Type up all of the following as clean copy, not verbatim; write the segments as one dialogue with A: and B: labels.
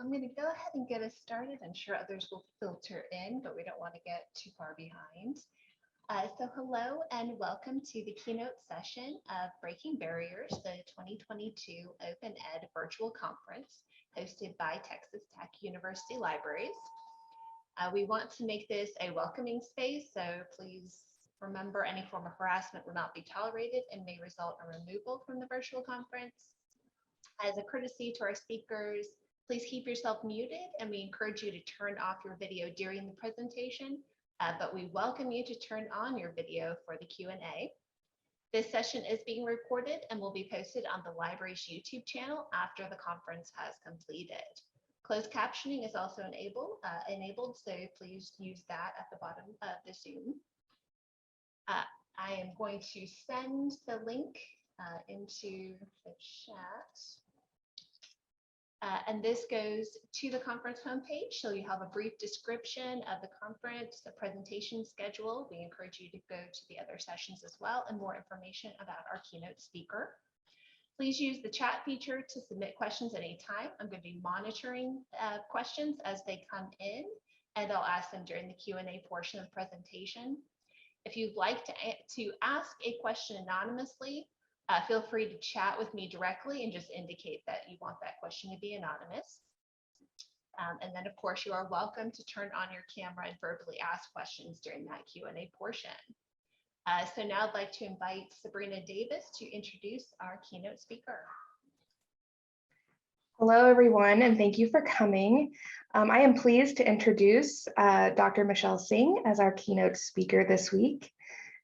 A: I'm going to go ahead and get us started. I'm sure others will filter in, but we don't want to get too far behind. So hello and welcome to the keynote session of Breaking Barriers, the 2022 Open Ed Virtual Conference hosted by Texas Tech University Libraries. We want to make this a welcoming space, so please remember any form of harassment will not be tolerated and may result in removal from the virtual conference. As a courtesy to our speakers, please keep yourself muted, and we encourage you to turn off your video during the presentation, but we welcome you to turn on your video for the Q&A. This session is being recorded and will be posted on the library's YouTube channel after the conference has completed. Closed captioning is also enabled, so please use that at the bottom of the Zoom. I am going to send the link into the chat. And this goes to the conference homepage, so you have a brief description of the conference, the presentation schedule. We encourage you to go to the other sessions as well, and more information about our keynote speaker. Please use the chat feature to submit questions at any time. I'm going to be monitoring questions as they come in, and I'll ask them during the Q&A portion of the presentation. If you'd like to ask a question anonymously, feel free to chat with me directly and just indicate that you want that question to be anonymous. And then, of course, you are welcome to turn on your camera and verbally ask questions during that Q&A portion. So now I'd like to invite Sabrina Davis to introduce our keynote speaker.
B: Hello, everyone, and thank you for coming. I am pleased to introduce Dr. Michelle Singh as our keynote speaker this week.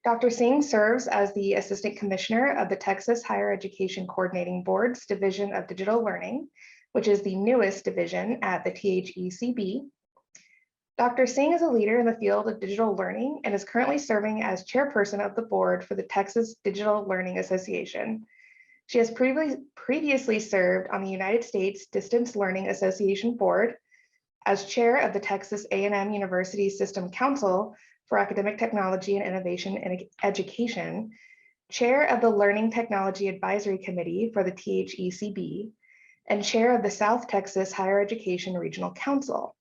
B: Dr. Singh serves as the Assistant Commissioner of the Texas Higher Education Coordinating Board's Division of Digital Learning, which is the newest division at the THECB. Dr. Singh is a leader in the field of digital learning and is currently serving as chairperson of the board for the Texas Digital Learning Association. She has previously served on the United States Distance Learning Association board as chair of the Texas A&M University System Council for Academic Technology and Innovation in Education, chair of the Learning Technology Advisory Committee for the THECB, and chair of the South Texas Higher Education Regional Council.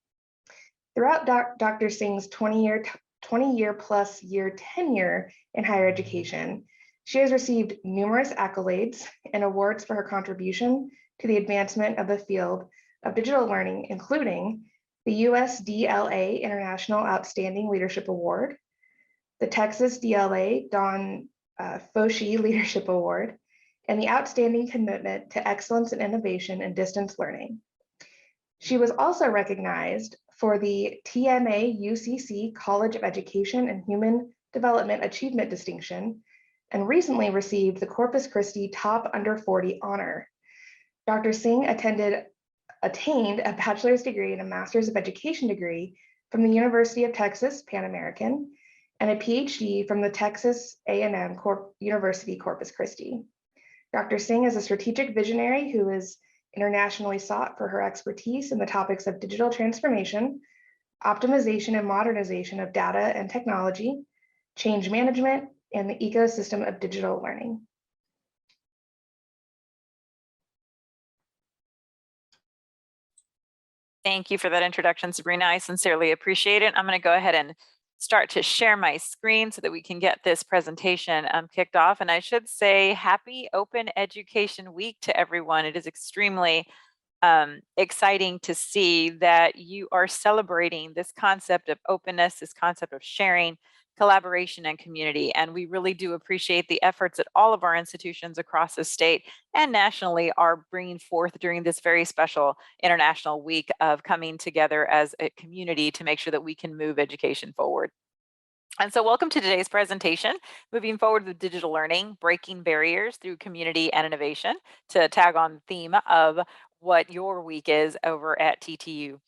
B: Throughout Dr. Singh's 20-year plus year tenure in higher education, she has received numerous accolades and awards for her contribution to the advancement of the field of digital learning, including the USDLA International Outstanding Leadership Award, the Texas DLA Don Foshee Leadership Award, and the Outstanding Commitment to Excellence in Innovation and Distance Learning. She was also recognized for the TMA UCC College of Education and Human Development Achievement Distinction, and recently received the Corpus Christi Top Under 40 honor. Dr. Singh attained a bachelor's degree and a master's of education degree from the University of Texas Pan American and a PhD from the Texas A&M University Corpus Christi. Dr. Singh is a strategic visionary who is internationally sought for her expertise in the topics of digital transformation, optimization and modernization of data and technology, change management, and the ecosystem of digital learning.
C: Thank you for that introduction, Sabrina. I sincerely appreciate it. I'm going to go ahead and start to share my screen so that we can get this presentation kicked off. And I should say happy Open Education Week to everyone. It is extremely exciting to see that you are celebrating this concept of openness, this concept of sharing, collaboration, and community. And we really do appreciate the efforts that all of our institutions across the state and nationally are bringing forth during this very special International Week of coming together as a community to make sure that we can move education forward. And so welcome to today's presentation, moving forward with digital learning, breaking barriers through community and innovation, to tag on the theme of what your week is over at TTU.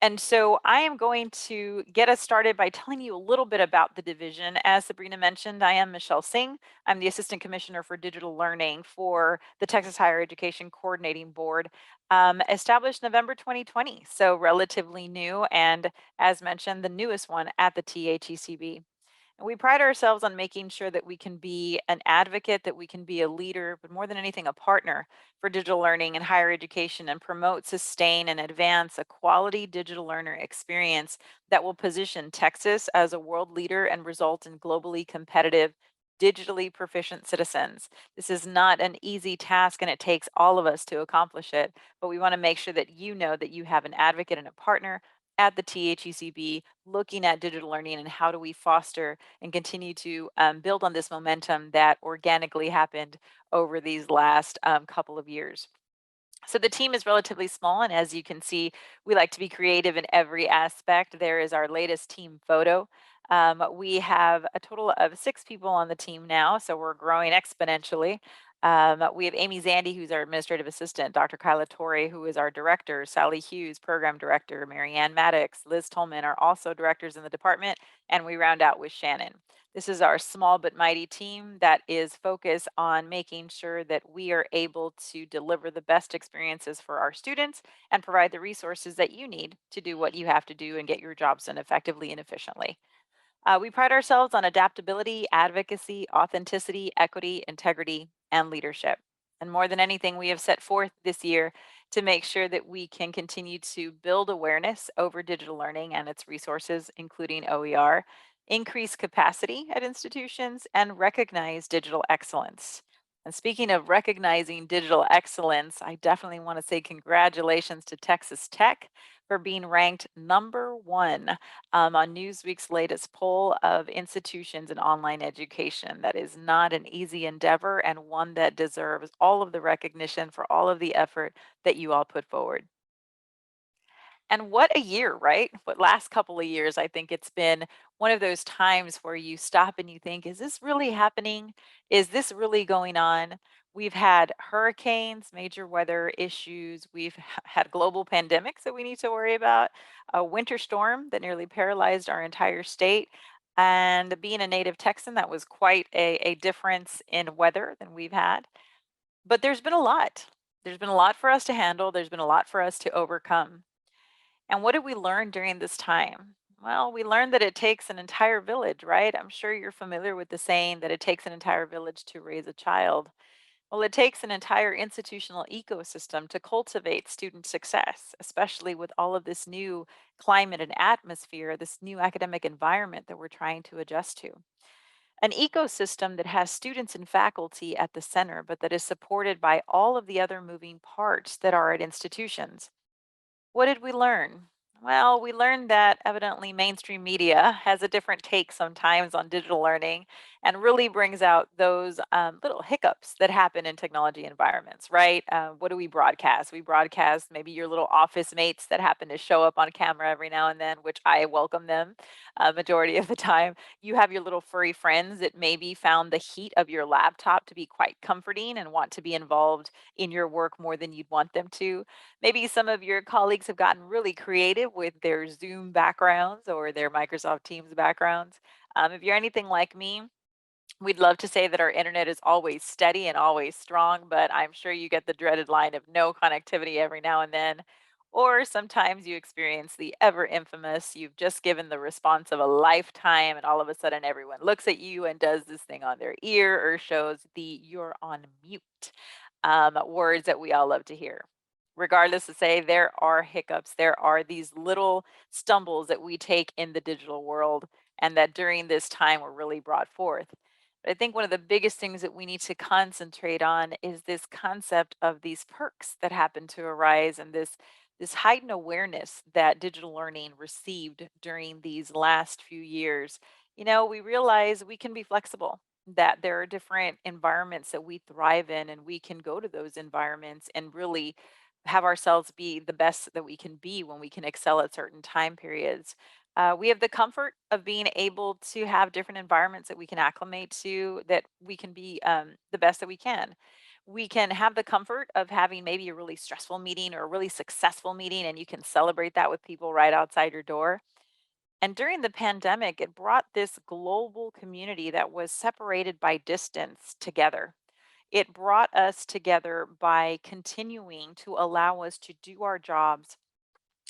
C: And so I am going to get us started by telling you a little bit about the division. As Sabrina mentioned, I am Michelle Singh. I'm the Assistant Commissioner for Digital Learning for the Texas Higher Education Coordinating Board, established November 2020, so relatively new, and as mentioned, the newest one at the THECB. We pride ourselves on making sure that we can be an advocate, that we can be a leader, but more than anything, a partner for digital learning and higher education and promote, sustain, and advance a quality digital learner experience that will position Texas as a world leader and result in globally competitive, digitally proficient citizens. This is not an easy task and it takes all of us to accomplish it, but we want to make sure that you know that you have an advocate and a partner at the THECB looking at digital learning and how do we foster and continue to build on this momentum that organically happened over these last couple of years. So the team is relatively small, and as you can see, we like to be creative in every aspect. There is our latest team photo. We have a total of 6 people on the team now, so we're growing exponentially. We have Amy Zandy, who's our administrative assistant, Dr. Kyla Torrey, who is our director, Sally Hughes, program director, Marianne Maddox, Liz Tolman are also directors in the department, and we round out with Shannon. This is our small but mighty team that is focused on making sure that we are able to deliver the best experiences for our students and provide the resources that you need to do what you have to do and get your jobs done effectively and efficiently. We pride ourselves on adaptability, advocacy, authenticity, equity, integrity, and leadership. And more than anything, we have set forth this year to make sure that we can continue to build awareness over digital learning and its resources, including OER, increase capacity at institutions, and recognize digital excellence. And speaking of recognizing digital excellence, I definitely want to say congratulations to Texas Tech for being ranked #1 on Newsweek's latest poll of institutions in online education. That is not an easy endeavor and one that deserves all of the recognition for all of the effort that you all put forward. And what a year, right? What last couple of years, I think it's been one of those times where you stop and you think, is this really happening? Is this really going on? We've had hurricanes, major weather issues. We've had global pandemics that we need to worry about, a winter storm that nearly paralyzed our entire state. And being a native Texan, that was quite a difference in weather than we've had. But there's been a lot. There's been a lot for us to handle. There's been a lot for us to overcome. And what did we learn during this time? Well, we learned that it takes an entire village, right? I'm sure you're familiar with the saying that it takes an entire village to raise a child. Well, it takes an entire institutional ecosystem to cultivate student success, especially with all of this new climate and atmosphere, this new academic environment that we're trying to adjust to. An ecosystem that has students and faculty at the center, but that is supported by all of the other moving parts that are at institutions. What did we learn? Well, we learned that evidently mainstream media has a different take sometimes on digital learning and really brings out those little hiccups that happen in technology environments, right? What do we broadcast? We broadcast maybe your little office mates that happen to show up on camera every now and then, which I welcome them majority of the time. You have your little furry friends that maybe found the heat of your laptop to be quite comforting and want to be involved in your work more than you'd want them to. Maybe some of your colleagues have gotten really creative with their Zoom backgrounds or their Microsoft Teams backgrounds. If you're anything like me, we'd love to say that our internet is always steady and always strong, but I'm sure you get the dreaded line of no connectivity every now and then. Or sometimes you experience the ever infamous, you've just given the response of a lifetime, and all of a sudden everyone looks at you and does this thing on their ear or shows the you're on mute words that we all love to hear. Regardless to say, there are hiccups, there are these little stumbles that we take in the digital world and that during this time were really brought forth. But I think one of the biggest things that we need to concentrate on is this concept of these perks that happen to arise and this heightened awareness that digital learning received during these last few years. You know, we realize we can be flexible, that there are different environments that we thrive in, and we can go to those environments and really have ourselves be the best that we can be when we can excel at certain time periods. We have the comfort of being able to have different environments that we can acclimate to, that we can be the best that we can. We can have the comfort of having maybe a really stressful meeting or a really successful meeting, and you can celebrate that with people right outside your door. And during the pandemic, it brought this global community that was separated by distance together. It brought us together by continuing to allow us to do our jobs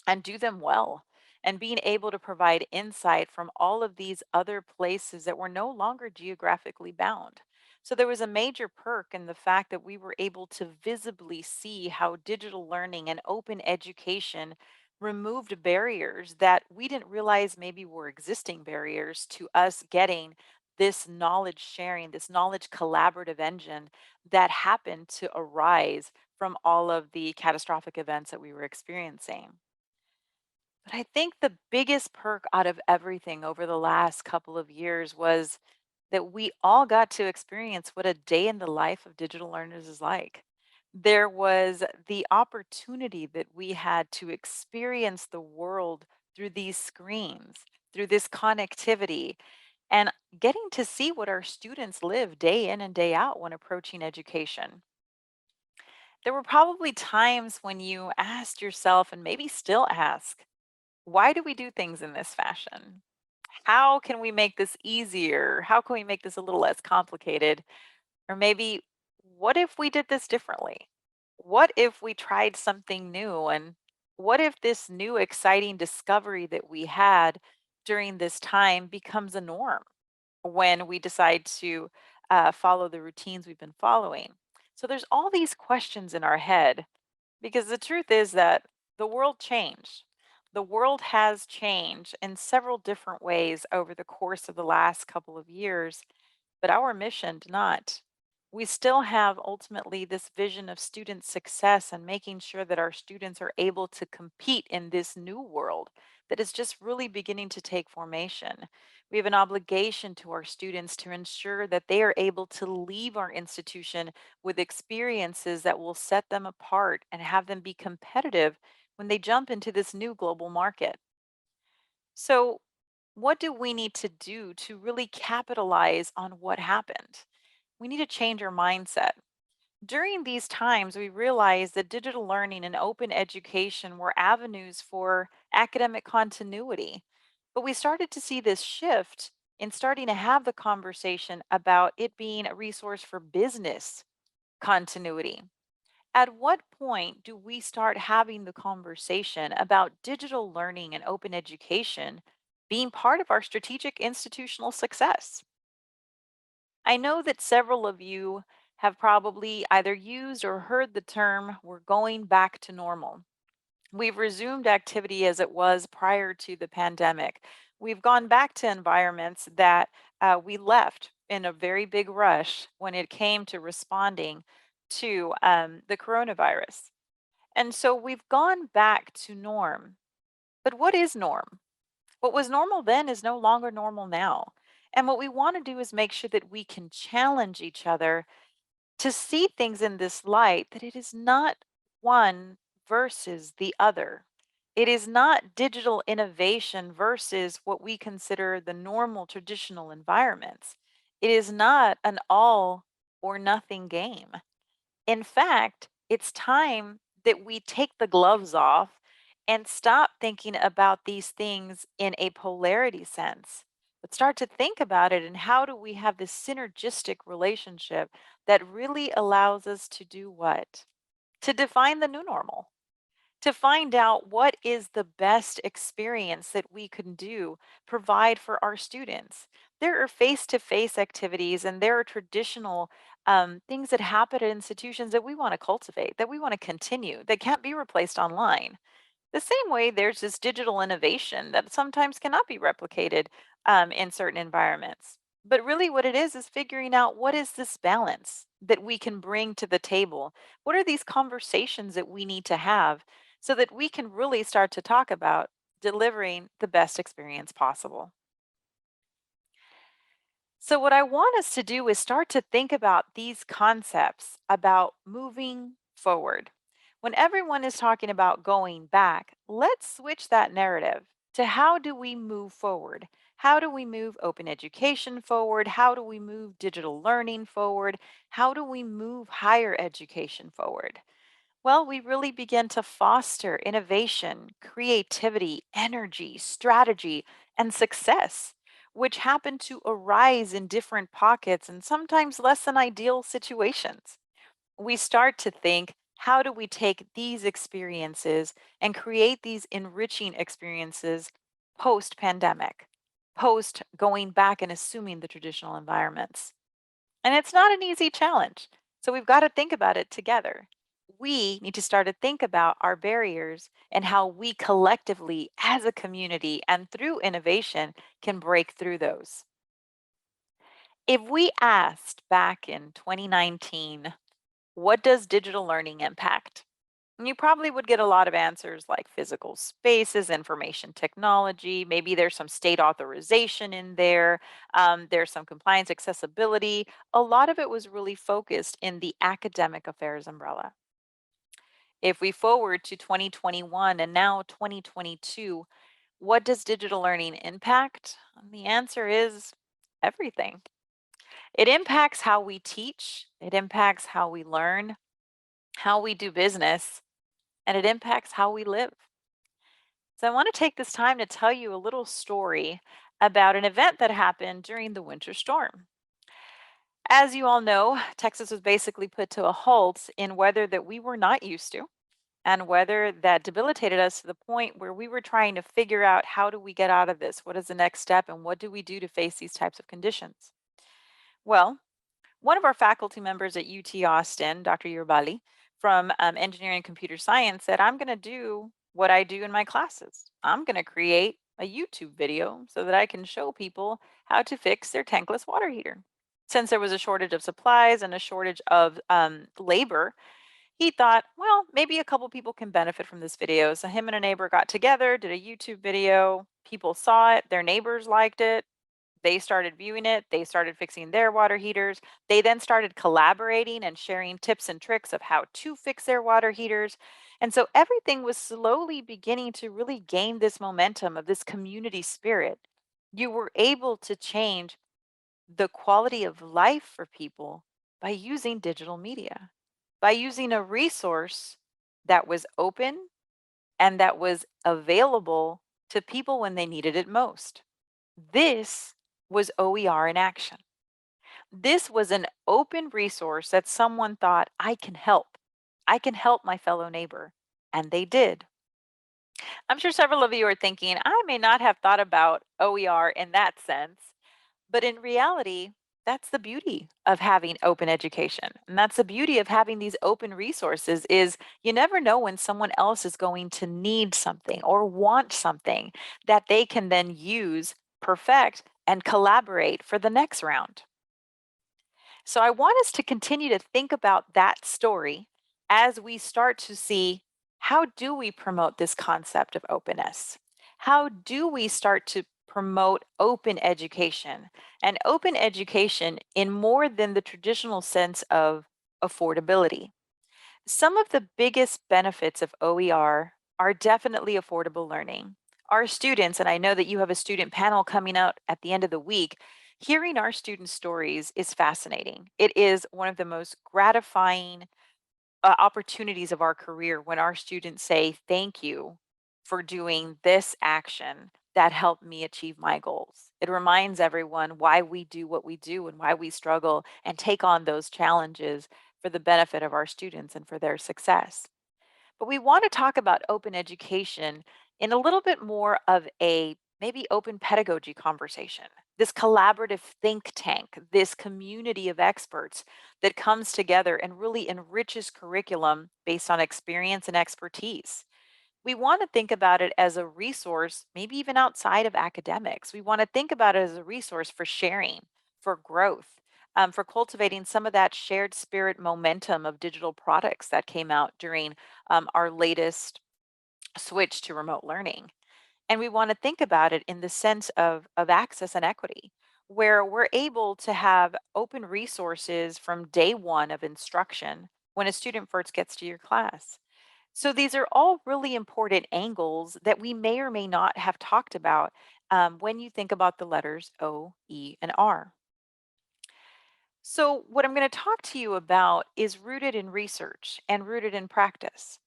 C: and do them well and being able to provide insight from all of these other places that were no longer geographically bound. So there was a major perk in the fact that we were able to visibly see how digital learning and open education removed barriers that we didn't realize maybe were existing barriers to us getting this knowledge sharing, this knowledge collaborative engine that happened to arise from all of the catastrophic events that we were experiencing. But I think the biggest perk out of everything over the last couple of years was that we all got to experience what a day in the life of digital learners is like. There was the opportunity that we had to experience the world through these screens, through this connectivity, and getting to see what our students live day in and day out when approaching education. There were probably times when you asked yourself, and maybe still ask, why do we do things in this fashion? How can we make this easier? How can we make this a little less complicated? Or maybe, what if we did this differently? What if we tried something new? And what if this new exciting discovery that we had during this time becomes a norm when we decide to follow the routines we've been following? So there's all these questions in our head because the truth is that the world changed. The world has changed in several different ways over the course of the last couple of years, but our mission did not. We still have ultimately this vision of student success and making sure that our students are able to compete in this new world that is just really beginning to take formation. We have an obligation to our students to ensure that they are able to leave our institution with experiences that will set them apart and have them be competitive when they jump into this new global market. So, what do we need to do to really capitalize on what happened? We need to change our mindset. During these times, we realized that digital learning and open education were avenues for academic continuity. But we started to see this shift in starting to have the conversation about it being a resource for business continuity. At what point do we start having the conversation about digital learning and open education being part of our strategic institutional success? I know that several of you have probably either used or heard the term, we're going back to normal. We've resumed activity as it was prior to the pandemic. We've gone back to environments that we left in a very big rush when it came to responding to the coronavirus. And so we've gone back to norm. But what is norm? What was normal then is no longer normal now. And what we want to do is make sure that we can challenge each other to see things in this light, that it is not one versus the other. It is not digital innovation versus what we consider the normal traditional environments. It is not an all or nothing game. In fact, it's time that we take the gloves off and stop thinking about these things in a polarity sense, but start to think about it and how do we have this synergistic relationship that really allows us to do what? To define the new normal, to find out what is the best experience that we can do, provide for our students. There are face to face activities and there are traditional things that happen at institutions that we want to cultivate, that we want to continue, that can't be replaced online. The same way there's this digital innovation that sometimes cannot be replicated in certain environments. But really, what it is figuring out what is this balance that we can bring to the table? What are these conversations that we need to have so that we can really start to talk about delivering the best experience possible? So, what I want us to do is start to think about these concepts about moving forward. When everyone is talking about going back, let's switch that narrative to how do we move forward? How do we move open education forward? How do we move digital learning forward? How do we move higher education forward? Well, we really begin to foster innovation, creativity, energy, strategy, and success, which happen to arise in different pockets and sometimes less than ideal situations. We start to think, how do we take these experiences and create these enriching experiences post-pandemic, post going back and assuming the traditional environments? And it's not an easy challenge. So we've got to think about it together. We need to start to think about our barriers and how we collectively, as a community and through innovation, can break through those. If we asked back in 2019, what does digital learning impact? And you probably would get a lot of answers like physical spaces, information technology, maybe there's some state authorization in there, there's some compliance accessibility. A lot of it was really focused in the academic affairs umbrella. If we forward to 2021 and now 2022, what does digital learning impact? And the answer is everything. It impacts how we teach, it impacts how we learn, how we do business, and it impacts how we live. So I want to take this time to tell you a little story about an event that happened during the winter storm. As you all know, Texas was basically put to a halt in weather that we were not used to and weather that debilitated us to the point where we were trying to figure out how do we get out of this? What is the next step? And what do we do to face these types of conditions? Well, one of our faculty members at UT Austin, Dr. Yerbali, from Engineering and Computer Science, said, I'm going to do what I do in my classes. I'm going to create a YouTube video so that I can show people how to fix their tankless water heater. Since there was a shortage of supplies and a shortage of labor, he thought, well, maybe a couple people can benefit from this video. So him and a neighbor got together, did a YouTube video. People saw it, their neighbors liked it. They started viewing it. They started fixing their water heaters. They then started collaborating and sharing tips and tricks of how to fix their water heaters. And so everything was slowly beginning to really gain this momentum of this community spirit. You were able to change the quality of life for people by using digital media, by using a resource that was open and that was available to people when they needed it most. This was OER in action. This was an open resource that someone thought, I can help. I can help my fellow neighbor. And they did. I'm sure several of you are thinking, I may not have thought about OER in that sense, but in reality, that's the beauty of having open education. And that's the beauty of having these open resources is you never know when someone else is going to need something or want something that they can then use, perfect, and collaborate for the next round. So I want us to continue to think about that story as we start to see how do we promote this concept of openness? How do we start to promote open education and open education in more than the traditional sense of affordability? Some of the biggest benefits of OER are definitely affordable learning. Our students, and I know that you have a student panel coming out at the end of the week, hearing our students' stories is fascinating. It is one of the most gratifying opportunities of our career when our students say, thank you for doing this action that helped me achieve my goals. It reminds everyone why we do what we do and why we struggle and take on those challenges for the benefit of our students and for their success. But we want to talk about open education in a little bit more of a maybe open pedagogy conversation, this collaborative think tank, this community of experts that comes together and really enriches curriculum based on experience and expertise. We want to think about it as a resource, maybe even outside of academics. We want to think about it as a resource for sharing, for growth, for cultivating some of that shared spirit momentum of digital products that came out during our latest switch to remote learning. And we want to think about it in the sense of access and equity, where we're able to have open resources from day one of instruction when a student first gets to your class. So these are all really important angles that we may or may not have talked about when you think about the letters O, E, and R. So what I'm going to talk to you about is rooted in research and rooted in practice.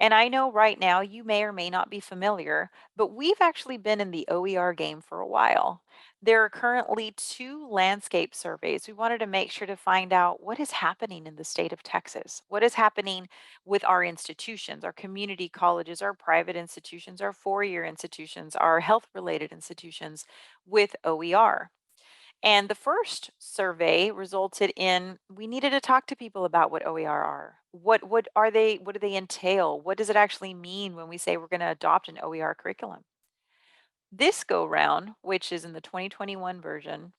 C: And I know right now you may or may not be familiar, but we've actually been in the OER game for a while. There are currently 2 landscape surveys. We wanted to make sure to find out what is happening in the state of Texas. What is happening with our institutions, our community colleges, our private institutions, our four-year institutions, our health-related institutions with OER. And the first survey resulted in we needed to talk to people about what OER are. What are they? What do they entail? What does it actually mean when we say we're going to adopt an OER curriculum? This go round, which is in the 2021 version,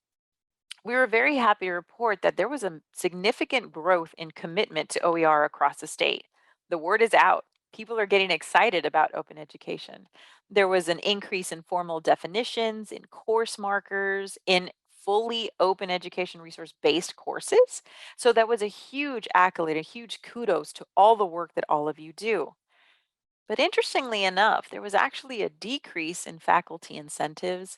C: we were very happy to report that there was a significant growth in commitment to OER across the state. The word is out. People are getting excited about open education. There was an increase in formal definitions, in course markers, in fully open education resource-based courses. So that was a huge accolade, a huge kudos to all the work that all of you do. But interestingly enough, there was actually a decrease in faculty incentives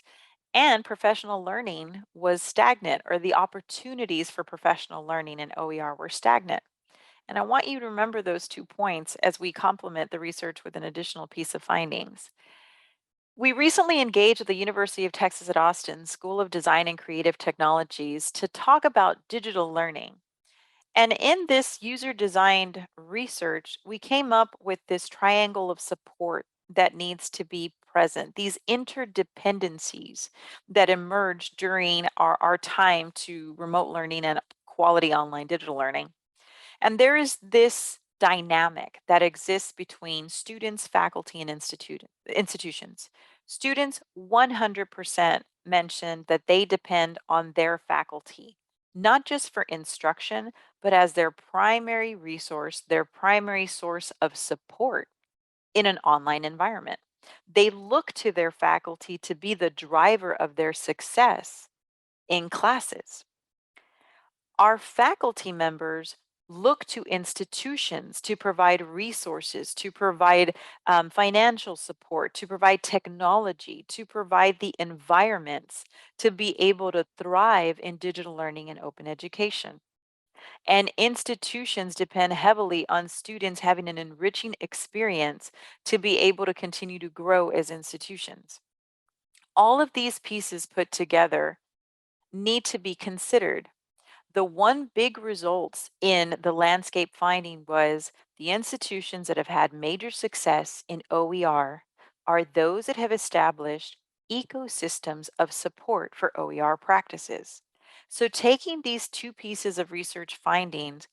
C: and professional learning was stagnant, or the opportunities for professional learning in OER were stagnant. And I want you to remember those 2 points as we complement the research with an additional piece of findings. We recently engaged with the University of Texas at Austin School of Design and Creative Technologies to talk about digital learning. And in this user designed research, we came up with this triangle of support that needs to be present, these interdependencies that emerge during our time to remote learning and quality online digital learning. And there is this dynamic that exists between students, faculty, and institutions. Students 100% mentioned that they depend on their faculty, not just for instruction, but as their primary resource, their primary source of support in an online environment. They look to their faculty to be the driver of their success in classes. Our faculty members look to institutions to provide resources, to provide financial support, to provide technology, to provide the environments to be able to thrive in digital learning and open education. And institutions depend heavily on students having an enriching experience to be able to continue to grow as institutions. All of these pieces put together need to be considered. The one big results in the landscape finding was the institutions that have had major success in OER are those that have established ecosystems of support for OER practices. So taking these 2 pieces of research findings,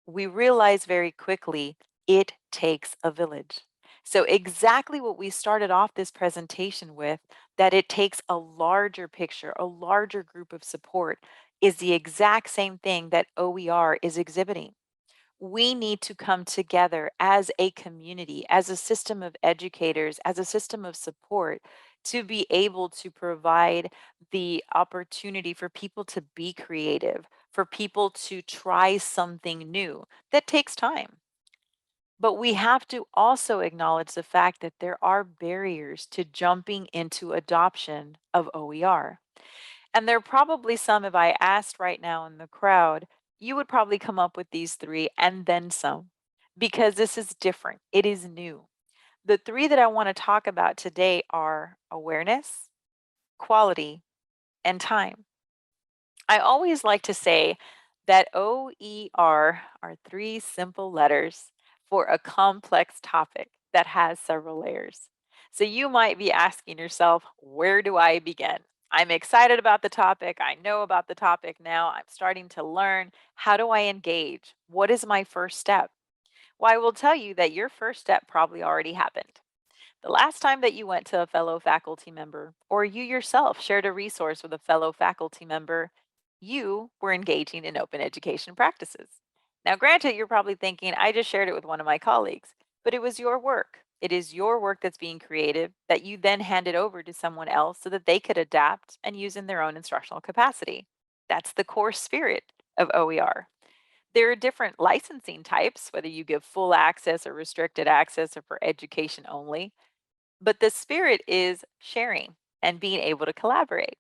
C: we realize very quickly it takes a village. So exactly what we started off this presentation with, that it takes a larger picture, a larger group of support, is the exact same thing that OER is exhibiting. We need to come together as a community, as a system of educators, as a system of support to be able to provide the opportunity for people to be creative, for people to try something new. That takes time. But we have to also acknowledge the fact that there are barriers to jumping into adoption of OER. And there are probably some, if I asked right now in the crowd, you would probably come up with these 3 and then some, because this is different. It is new. The 3 that I want to talk about today are awareness, quality, and time. I always like to say that OER are 3 simple letters for a complex topic that has several layers. So you might be asking yourself, where do I begin? I'm excited about the topic. I know about the topic now. I'm starting to learn. How do I engage? What is my first step? Well, I will tell you that your first step probably already happened. The last time that you went to a fellow faculty member, or you yourself shared a resource with a fellow faculty member, you were engaging in open education practices. Now, granted, you're probably thinking, I just shared it with one of my colleagues, but it was your work. It is your work that's being creative that you then handed over to someone else so that they could adapt and use in their own instructional capacity. That's the core spirit of OER. There are different licensing types, whether you give full access or restricted access or for education only. But the spirit is sharing and being able to collaborate.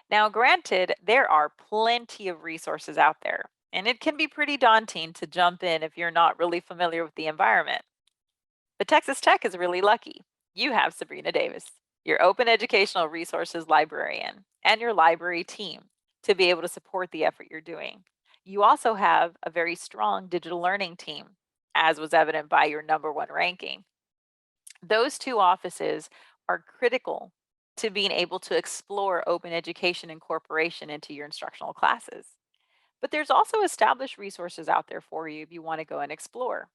C: Now, granted, there are plenty of resources out there, and it can be pretty daunting to jump in if you're not really familiar with the environment. But Texas Tech is really lucky. You have Sabrina Davis. your open educational resources librarian, and your library team to be able to support the effort you're doing. You also have a very strong digital learning team, as was evident by your #1 ranking. Those two offices are critical to being able to explore open education incorporation into your instructional classes. But there's also established resources out there for you if you want to go and explore.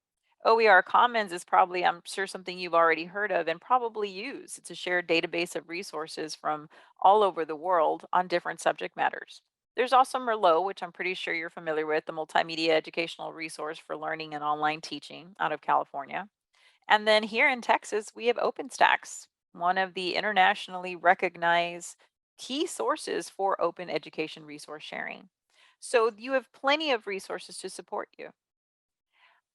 C: OER Commons is probably, I'm sure, something you've already heard of and probably use. It's a shared database of resources from all over the world on different subject matters. There's also Merlot, which I'm pretty sure you're familiar with, the multimedia educational resource for learning and online teaching out of California. And then here in Texas, we have OpenStax, one of the internationally recognized key sources for open education resource sharing. So you have plenty of resources to support you.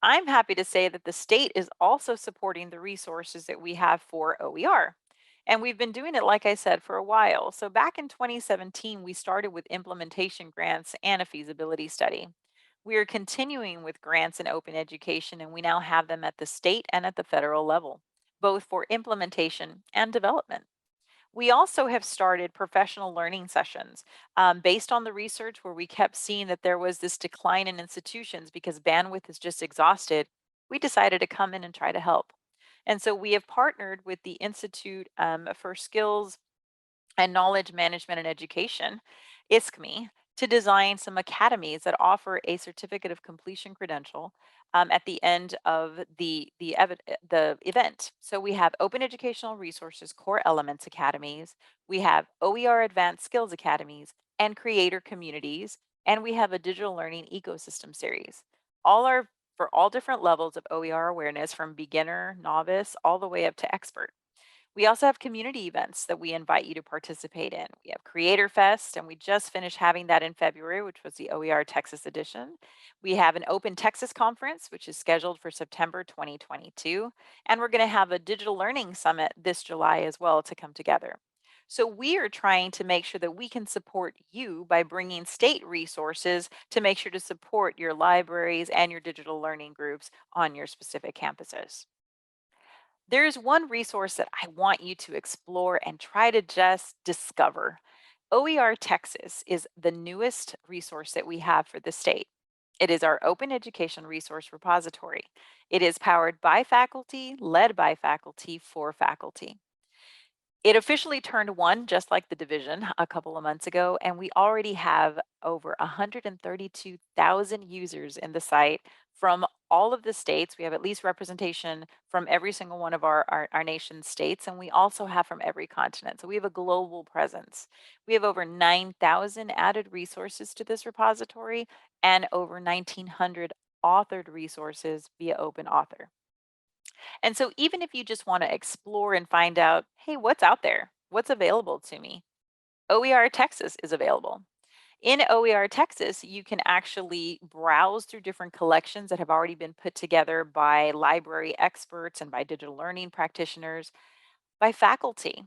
C: I'm happy to say that the state is also supporting the resources that we have for OER. And we've been doing it, like I said, for a while. So back in 2017, we started with implementation grants and a feasibility study. We are continuing with grants in open education, and we now have them at the state and at the federal level, both for implementation and development. We also have started professional learning sessions based on the research where we kept seeing that there was this decline in institutions because bandwidth is just exhausted. We decided to come in and try to help. And so we have partnered with the Institute for Skills and Knowledge Management and Education, ISKME, to design some academies that offer a certificate of completion credential at the end of the event. So we have Open Educational Resources Core Elements Academies, we have OER Advanced Skills Academies, and Creator Communities, and we have a Digital Learning Ecosystem Series. All are for all different levels of OER awareness, from beginner, novice, all the way up to expert. We also have community events that we invite you to participate in. We have Creator Fest, and we just finished having that in February, which was the OER Texas edition. We have an Open Texas Conference, which is scheduled for September 2022. And we're going to have a Digital Learning Summit this July as well to come together. So we are trying to make sure that we can support you by bringing state resources to make sure to support your libraries and your digital learning groups on your specific campuses. There's one resource that I want you to explore and try to just discover. OER Texas is the newest resource that we have for the state. It is our open education resource repository. It is powered by faculty, led by faculty, for faculty. It officially turned one, just like the division, a couple of months ago, and we already have over 132,000 users in the site from all of the states. We have at least representation from every single one of our nation's states, and we also have from every continent. So we have a global presence. We have over 9,000 added resources to this repository and over 1,900 authored resources via open author. And so even if you just want to explore and find out, hey, what's out there? What's available to me? OER Texas is available. In OER Texas, you can actually browse through different collections that have already been put together by library experts and by digital learning practitioners, by faculty.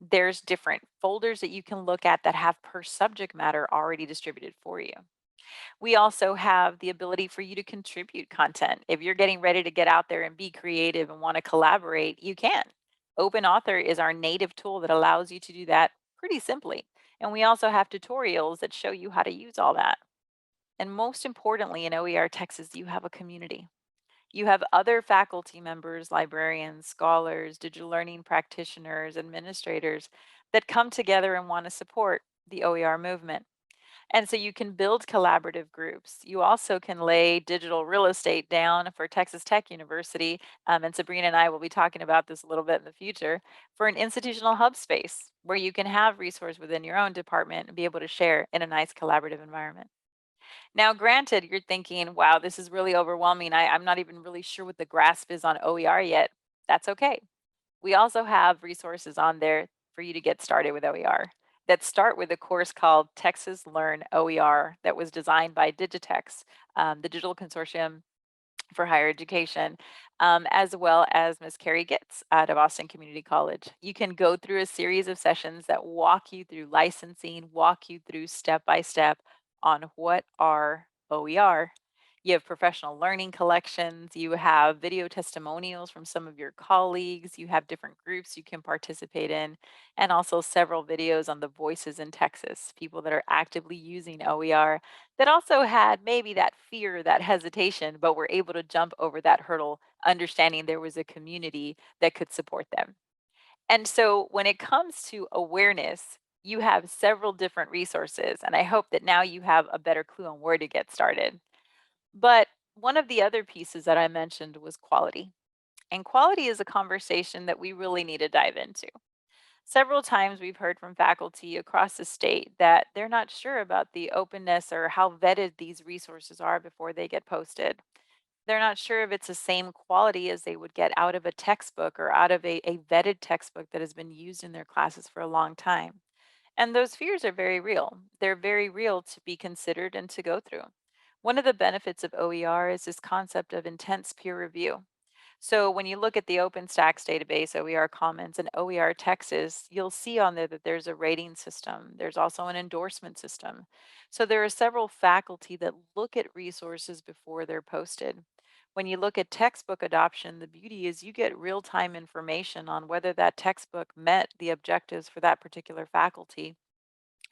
C: There's different folders that you can look at that have per subject matter already distributed for you. We also have the ability for you to contribute content. If you're getting ready to get out there and be creative and want to collaborate, you can. Open Author is our native tool that allows you to do that pretty simply. And we also have tutorials that show you how to use all that. And most importantly, in OER Texas, you have a community. You have other faculty members, librarians, scholars, digital learning practitioners, administrators that come together and want to support the OER movement. And so you can build collaborative groups. You also can lay digital real estate down for Texas Tech University, and Sabrina and I will be talking about this a little bit in the future, for an institutional hub space where you can have resources within your own department and be able to share in a nice collaborative environment. Now, granted, you're thinking, wow, this is really overwhelming. I'm not even really sure what the grasp is on OER yet. That's okay. We also have resources on there for you to get started with OER that start with a course called Texas Learn OER that was designed by Digitex, the Digital Consortium for Higher Education, as well as Ms. Carrie Gitz out of Austin Community College. You can go through a series of sessions that walk you through licensing, walk you through step by step on what are OER. You have professional learning collections, you have video testimonials from some of your colleagues, you have different groups you can participate in, and also several videos on the voices in Texas, people that are actively using OER that also had maybe that fear, that hesitation, but were able to jump over that hurdle, understanding there was a community that could support them. And so when it comes to awareness, you have several different resources, and I hope that now you have a better clue on where to get started. But one of the other pieces that I mentioned was quality. And quality is a conversation that we really need to dive into. Several times we've heard from faculty across the state that they're not sure about the openness or how vetted these resources are before they get posted. They're not sure if it's the same quality as they would get out of a textbook or out of a vetted textbook that has been used in their classes for a long time. And those fears are very real. They're very real to be considered and to go through. One of the benefits of OER is this concept of intense peer review. So when you look at the OpenStax database, OER comments, and OER Texas, you'll see on there that there's a rating system. There's also an endorsement system. So there are several faculty that look at resources before they're posted. When you look at textbook adoption, the beauty is you get real-time information on whether that textbook met the objectives for that particular faculty.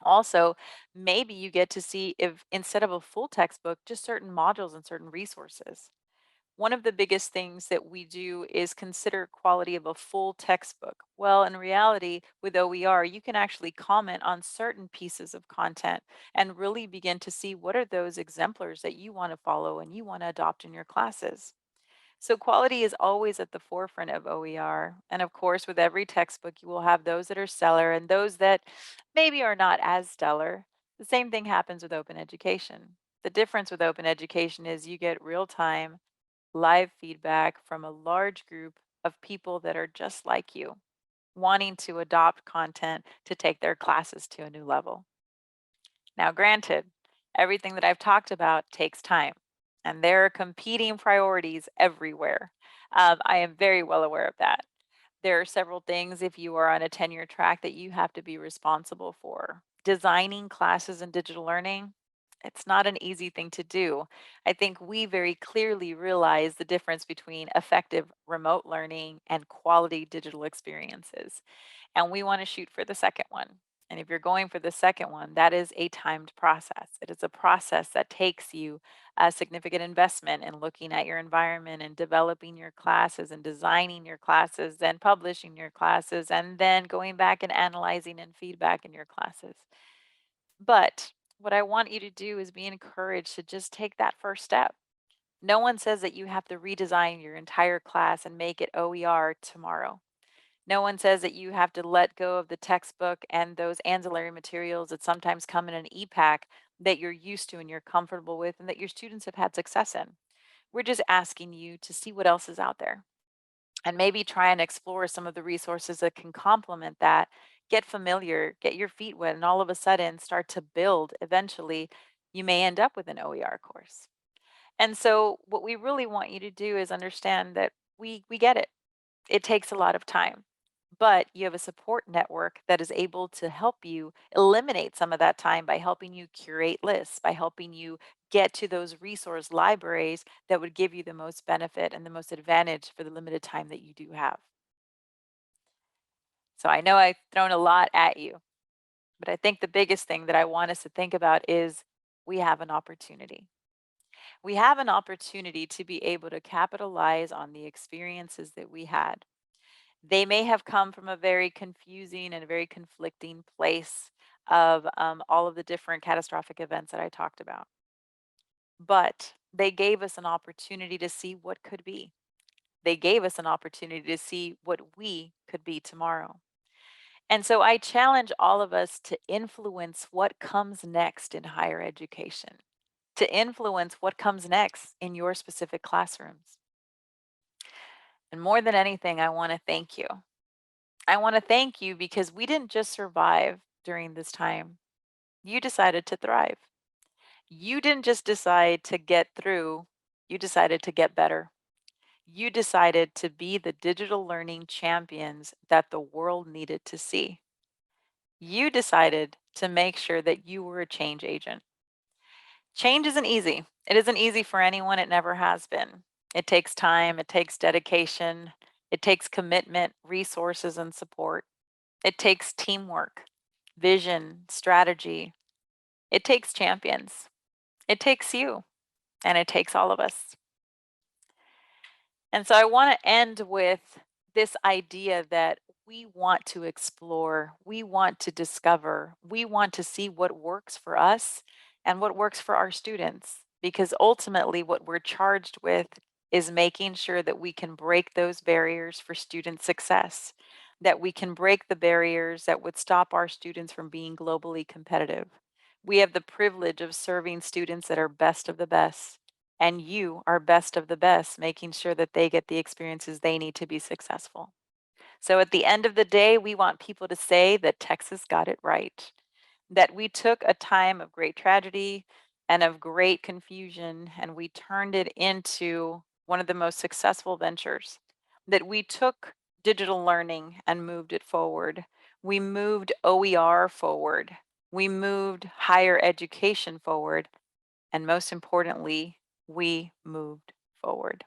C: Also, maybe you get to see if instead of a full textbook, just certain modules and certain resources. One of the biggest things that we do is consider quality of a full textbook. Well, in reality, with OER, you can actually comment on certain pieces of content and really begin to see what are those exemplars that you want to follow and you want to adopt in your classes. So quality is always at the forefront of OER. And of course, with every textbook, you will have those that are stellar and those that maybe are not as stellar. The same thing happens with open education. The difference with open education is you get real time, live feedback from a large group of people that are just like you, wanting to adopt content to take their classes to a new level. Now, granted, everything that I've talked about takes time, and there are competing priorities everywhere. I am very well aware of that. There are several things if you are on a tenure track that you have to be responsible for. Designing classes in digital learning, it's not an easy thing to do. I think we very clearly realize the difference between effective remote learning and quality digital experiences. And we want to shoot for the second one. And if you're going for the second one, that is a timed process. It is a process that takes you a significant investment in looking at your environment and developing your classes and designing your classes and publishing your classes and then going back and analyzing and feedback in your classes. But what I want you to do is be encouraged to just take that first step. No one says that you have to redesign your entire class and make it OER tomorrow. No one says that you have to let go of the textbook and those ancillary materials that sometimes come in an e-pack that you're used to and you're comfortable with and that your students have had success in. We're just asking you to see what else is out there and maybe try and explore some of the resources that can complement that. Get familiar, get your feet wet, and all of a sudden start to build. Eventually, you may end up with an OER course. And so, what we really want you to do is understand that we get it. It takes a lot of time, but you have a support network that is able to help you eliminate some of that time by helping you curate lists, by helping you get to those resource libraries that would give you the most benefit and the most advantage for the limited time that you do have. So I know I've thrown a lot at you, but I think the biggest thing that I want us to think about is we have an opportunity. We have an opportunity to be able to capitalize on the experiences that we had. They may have come from a very confusing and very conflicting place of all of the different catastrophic events that I talked about. But they gave us an opportunity to see what could be. They gave us an opportunity to see what we could be tomorrow. And so I challenge all of us to influence what comes next in higher education, to influence what comes next in your specific classrooms. And more than anything, I want to thank you. I want to thank you because we didn't just survive during this time. You decided to thrive. You didn't just decide to get through, you decided to get better. You decided to be the digital learning champions that the world needed to see. You decided to make sure that you were a change agent. Change isn't easy. It isn't easy for anyone. It never has been. It takes time, it takes dedication, it takes commitment, resources, and support. It takes teamwork, vision, strategy. It takes champions. It takes you, and it takes all of us. And so I want to end with this idea that we want to explore, we want to discover, we want to see what works for us and what works for our students. Because ultimately, what we're charged with is making sure that we can break those barriers for student success, that we can break the barriers that would stop our students from being globally competitive. We have the privilege of serving students that are best of the best, and you are best of the best, making sure that they get the experiences they need to be successful. So at the end of the day, we want people to say that Texas got it right, that we took a time of great tragedy and of great confusion, and we turned it into one of the most successful ventures, that we took digital learning and moved it forward. We moved OER forward. We moved higher education forward. And most importantly, we moved forward.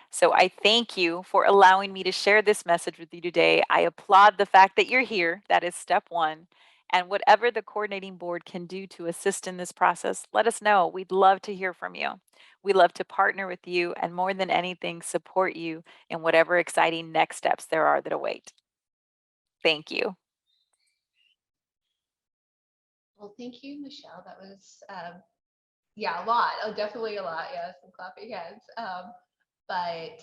C: So I thank you for allowing me to share this message with you today. I applaud the fact that you're here. That is step one. And whatever the coordinating board can do to assist in this process, let us know. We'd love to hear from you. We love to partner with you and more than anything, support you in whatever exciting next steps there are that await. Thank you.
A: Well, thank you, Michelle. That was, yeah, a lot. Oh, definitely a lot. Yeah, some clapping hands. But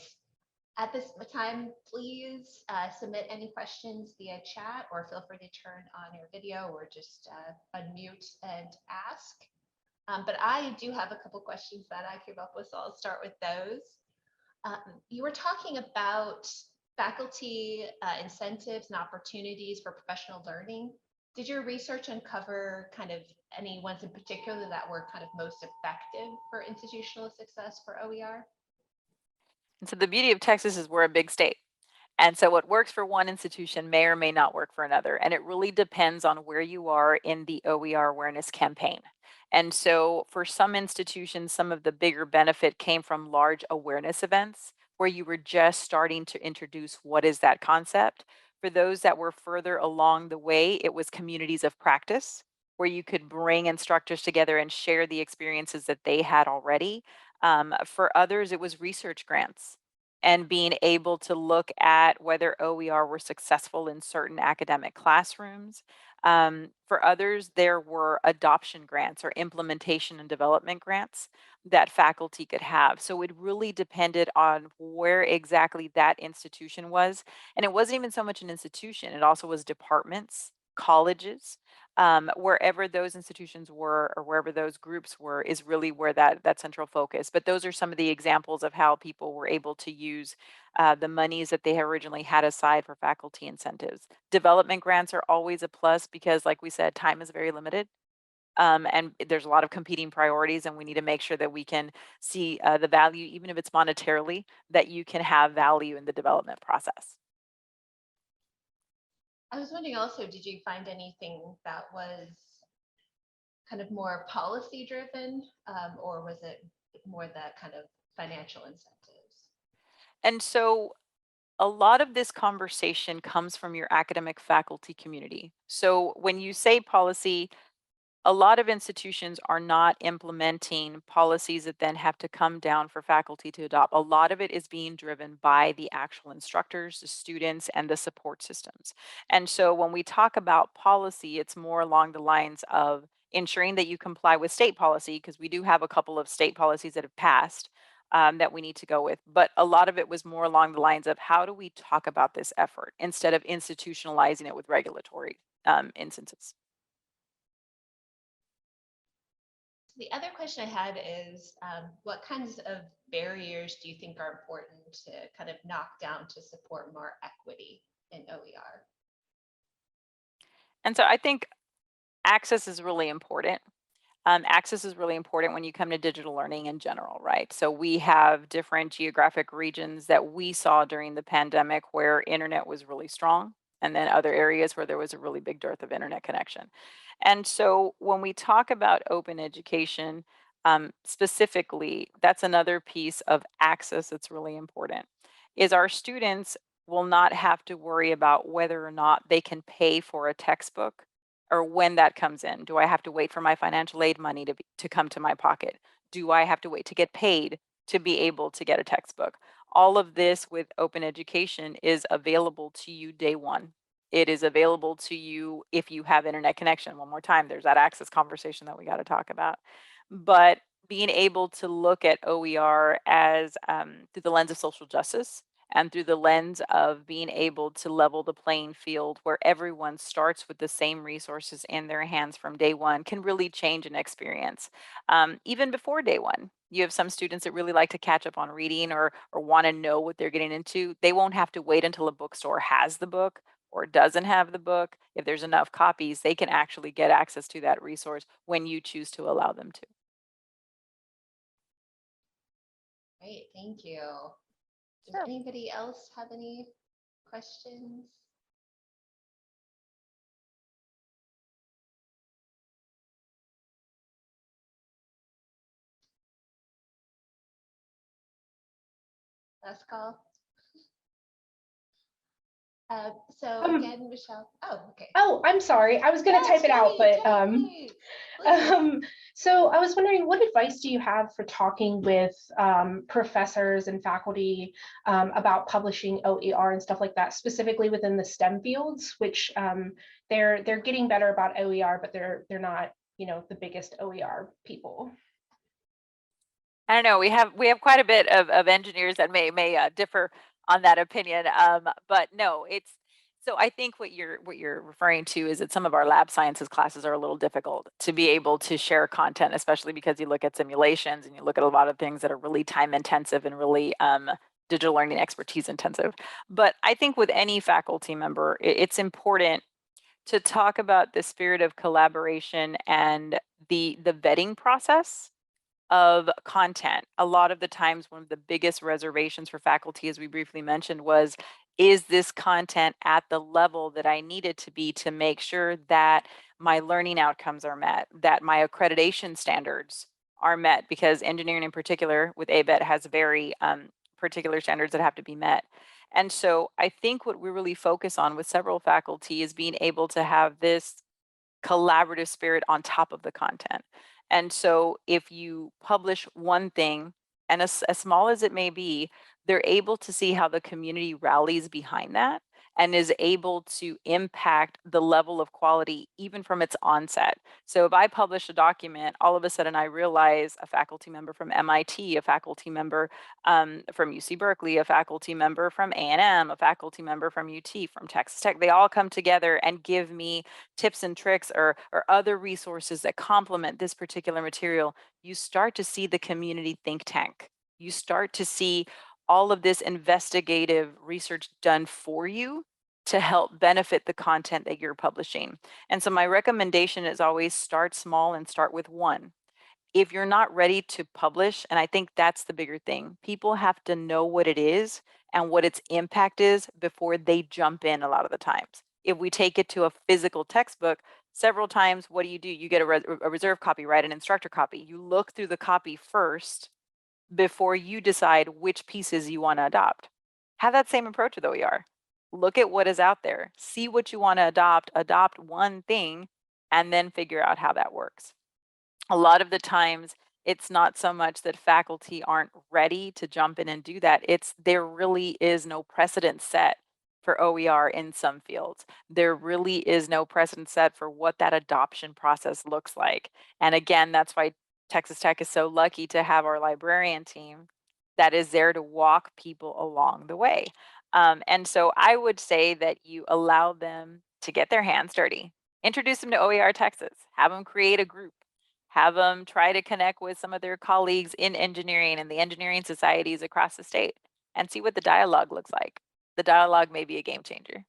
A: at this time, please submit any questions via chat or feel free to turn on your video or just unmute and ask. But I do have a couple questions that I came up with, so I'll start with those. You were talking about faculty incentives and opportunities for professional learning. Did your research uncover kind of any ones in particular that were kind of most effective for institutional success for OER?
C: And so the beauty of Texas is we're a big state. And so what works for one institution may or may not work for another. And it really depends on where you are in the OER awareness campaign. And so for some institutions, some of the bigger benefit came from large awareness events where you were just starting to introduce what is that concept. For those that were further along the way, it was communities of practice where you could bring instructors together and share the experiences that they had already. For others, it was research grants and being able to look at whether OER were successful in certain academic classrooms. For others, there were adoption grants or implementation and development grants that faculty could have. So it really depended on where exactly that institution was. And it wasn't even so much an institution, it also was departments, colleges. Wherever those institutions were or wherever those groups were is really where that central focus. But those are some of the examples of how people were able to use the monies that they had originally had aside for faculty incentives. Development grants are always a plus because, like we said, time is very limited. And there's a lot of competing priorities, and we need to make sure that we can see the value, even if it's monetarily, that you can have value in the development process.
A: I was wondering also, did you find anything that was kind of more policy driven, or was it more that kind of financial incentives?
C: And so a lot of this conversation comes from your academic faculty community. So when you say policy, a lot of institutions are not implementing policies that then have to come down for faculty to adopt. A lot of it is being driven by the actual instructors, the students, and the support systems. And so when we talk about policy, it's more along the lines of ensuring that you comply with state policy, because we do have a couple of state policies that have passed that we need to go with. But a lot of it was more along the lines of how do we talk about this effort instead of institutionalizing it with regulatory instances.
A: The other question I had is, what kinds of barriers do you think are important to kind of knock down to support more equity in OER?
C: And so I think access is really important. Access is really important when you come to digital learning in general, right? So we have different geographic regions that we saw during the pandemic where internet was really strong. and then other areas where there was a really big dearth of internet connection. And so when we talk about open education, specifically, that's another piece of access that's really important, is our students will not have to worry about whether or not they can pay for a textbook or when that comes in. Do I have to wait for my financial aid money to come to my pocket? Do I have to wait to get paid to be able to get a textbook? All of this with open education is available to you day one. It is available to you if you have internet connection. One more time, there's that access conversation that we got to talk about. But being able to look at OER as through the lens of social justice and through the lens of being able to level the playing field where everyone starts with the same resources in their hands from day one can really change an experience. Even before day one, you have some students that really like to catch up on reading or want to know what they're getting into. They won't have to wait until a bookstore has the book or doesn't have the book. If there's enough copies, they can actually get access to that resource when you choose to allow them to.
A: Great, thank you. Does
C: Sure.
A: anybody else have any questions? Last call. So again, Michelle. Oh, okay.
B: Oh, I'm sorry. I was going to type it out, but so I was wondering, what advice do you have for talking with professors and faculty about publishing OER and stuff like that, specifically within the STEM fields, which they're getting better about OER, but they're not, you know, the biggest OER people.
C: I don't know. We have quite a bit of engineers that may differ on that opinion. But no, it's so I think what you're referring to is that some of our lab sciences classes are a little difficult to be able to share content, especially because you look at simulations and you look at a lot of things that are really time intensive and really digital learning expertise intensive. But I think with any faculty member, it's important to talk about the spirit of collaboration and the vetting process of content. A lot of the times, one of the biggest reservations for faculty, as we briefly mentioned, was, is this content at the level that I need it to be to make sure that my learning outcomes are met, that my accreditation standards are met? Because engineering in particular with ABET has very particular standards that have to be met. And so I think what we really focus on with several faculty is being able to have this collaborative spirit on top of the content. And so if you publish one thing, and as small as it may be, they're able to see how the community rallies behind that and is able to impact the level of quality even from its onset. So if I publish a document, all of a sudden I realize a faculty member from MIT, a faculty member from UC Berkeley, a faculty member from A&M, a faculty member from UT, from Texas Tech, they all come together and give me tips and tricks or other resources that complement this particular material. You start to see the community think tank. You start to see all of this investigative research done for you to help benefit the content that you're publishing. And so my recommendation is always start small and start with one. If you're not ready to publish, and I think that's the bigger thing, people have to know what it is and what its impact is before they jump in a lot of the times. If we take it to a physical textbook, several times, what do? You get a reserve copy, right? An instructor copy. You look through the copy first before you decide which pieces you want to adopt. Have that same approach with OER. Look at what is out there, see what you want to adopt one thing, and then figure out how that works. A lot of the times, it's not so much that faculty aren't ready to jump in and do that. It's there really is no precedent set for OER in some fields. There really is no precedent set for what that adoption process looks like. And again, that's why Texas Tech is so lucky to have our librarian team that is there to walk people along the way. And so I would say that you allow them to get their hands dirty, introduce them to OER Texas, have them create a group, have them try to connect with some of their colleagues in engineering and the engineering societies across the state and see what the dialogue looks like. The dialogue may be a game changer.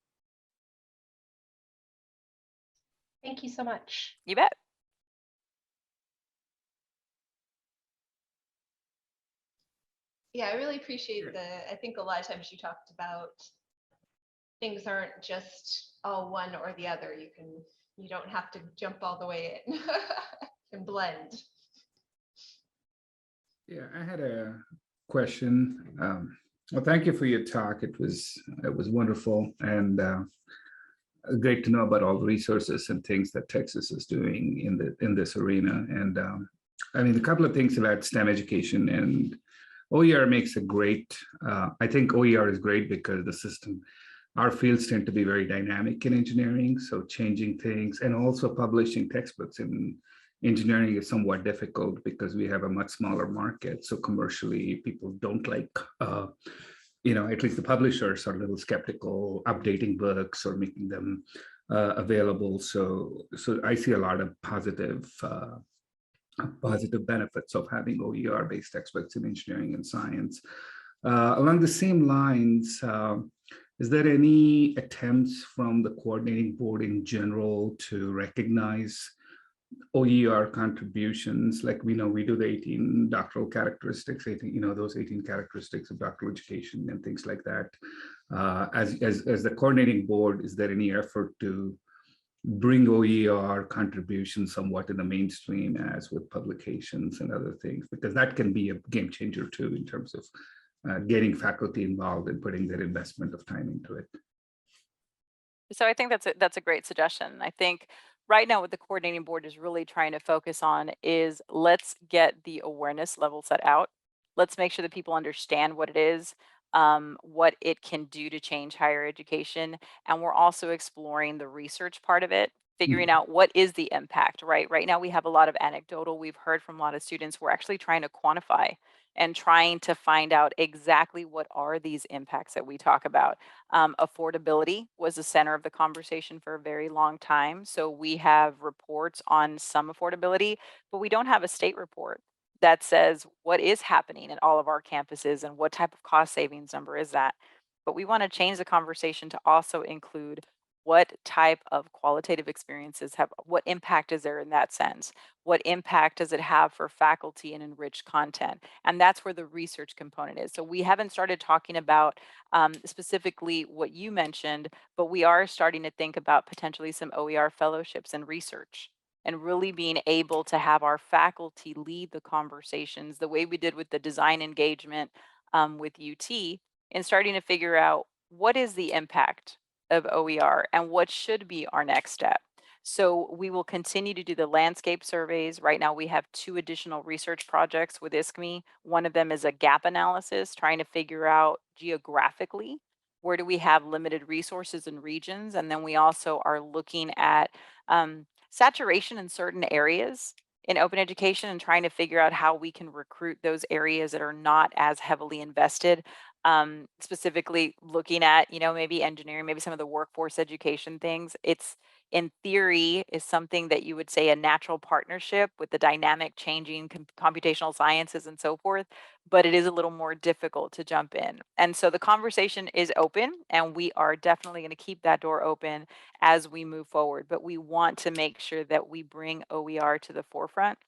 B: Thank you so much.
C: You bet.
A: Yeah, I really appreciate I think a lot of times you talked about things aren't just all one or the other. You don't have to jump all the way in and blend.
D: Yeah, I had a question. Well, thank you for your talk. It was wonderful and great to know about all the resources and things that Texas is doing in this arena. And I mean, a couple of things about STEM education, and OER makes a great. I think OER is great because the system. Our fields tend to be very dynamic in engineering, so changing things and also publishing textbooks in engineering is somewhat difficult because we have a much smaller market. So commercially, people don't like, at least the publishers are a little skeptical updating books or making them available. So I see a lot of positive benefits of having OER-based textbooks in engineering and science. Along the same lines, is there any attempts from the coordinating board in general to recognize OER contributions? Like we know we do the 18 doctoral characteristics, those 18 characteristics of doctoral education and things like that. As the coordinating board, is there any effort to bring OER contributions somewhat in the mainstream as with publications and other things? Because that can be a game changer too in terms of getting faculty involved and putting their investment of time into it.
C: So I think that's a great suggestion. I think right now what the coordinating board is really trying to focus on is let's get the awareness level set out. Let's make sure that people understand what it is, what it can do to change higher education. And we're also exploring the research part of it, figuring out what is the impact, right? Right now we have a lot of anecdotal. We've heard from a lot of students. We're actually trying to quantify and trying to find out exactly what are these impacts that we talk about. Affordability was the center of the conversation for a very long time. So we have reports on some affordability, but we don't have a state report that says what is happening at all of our campuses and what type of cost savings number is that. But we want to change the conversation to also include what type of qualitative experiences what impact is there in that sense? What impact does it have for faculty and enriched content? And that's where the research component is. So we haven't started talking about specifically what you mentioned, but we are starting to think about potentially some OER fellowships and research and really being able to have our faculty lead the conversations the way we did with the design engagement with UT, and starting to figure out what is the impact of OER and what should be our next step. So we will continue to do the landscape surveys. Right now we have 2 additional research projects with ISKME. One of them is a gap analysis, trying to figure out geographically where do we have limited resources and regions. And then we also are looking at saturation in certain areas in open education and trying to figure out how we can recruit those areas that are not as heavily invested. Specifically looking at, maybe engineering, maybe some of the workforce education things. It's in theory is something that you would say a natural partnership with the dynamic changing computational sciences and so forth, but it is a little more difficult to jump in. And so the conversation is open and we are definitely going to keep that door open as we move forward, but we want to make sure that we bring OER to the forefront.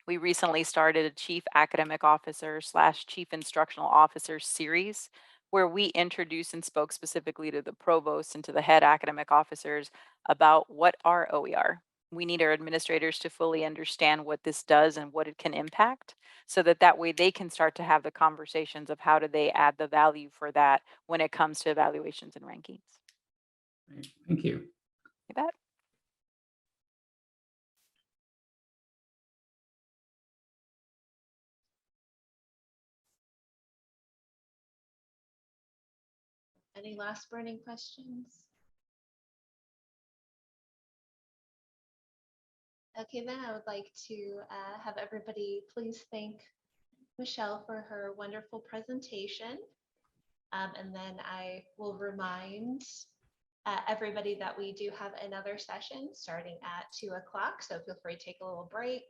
C: We recently started a Chief Academic Officer / Chief Instructional Officer series where we introduced and spoke specifically to the provost and to the head academic officers about what are OER. We need our administrators to fully understand what this does and what it can impact so that way they can start to have the conversations of how do they add the value for that when it comes to evaluations and rankings.
D: Thank you.
C: You bet.
A: Any last burning questions? Okay, then I would like to have everybody please thank Michelle for her wonderful presentation. And then I will remind everybody that we do have another session starting at 2 o'clock. So feel free to take a little break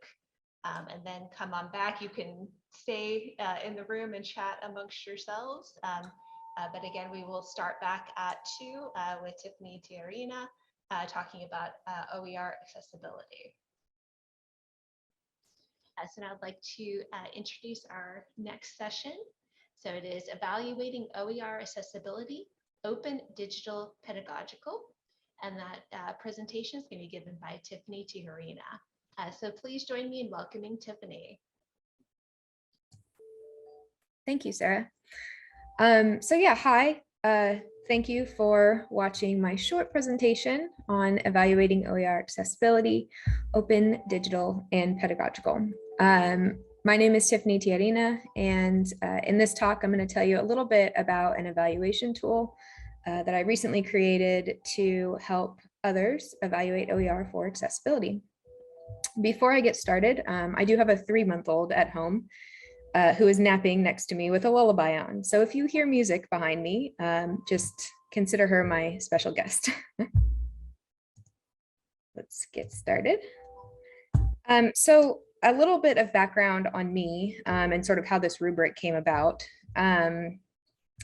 A: and then come on back. You can stay in the room and chat amongst yourselves. But again, we will start back at 2 with Tiffani Tijerina talking about OER accessibility. So now I'd like to introduce our next session. So it is evaluating OER accessibility Open Digital Pedagogical. And that presentation is going to be given by Tiffani Tijerina. So please join me in welcoming Tiffani.
E: Thank you, Sarah. So yeah, hi. Thank you for watching my short presentation on evaluating OER accessibility, open, digital, and pedagogical. My name is Tiffani Tijerina, and in this talk, I'm going to tell you a little bit about an evaluation tool that I recently created to help others evaluate OER for accessibility. Before I get started, I do have a 3-month-old at home who is napping next to me with a lullaby on. So if you hear music behind me, just consider her my special guest. Let's get started. So a little bit of background on me and sort of how this rubric came about. I'm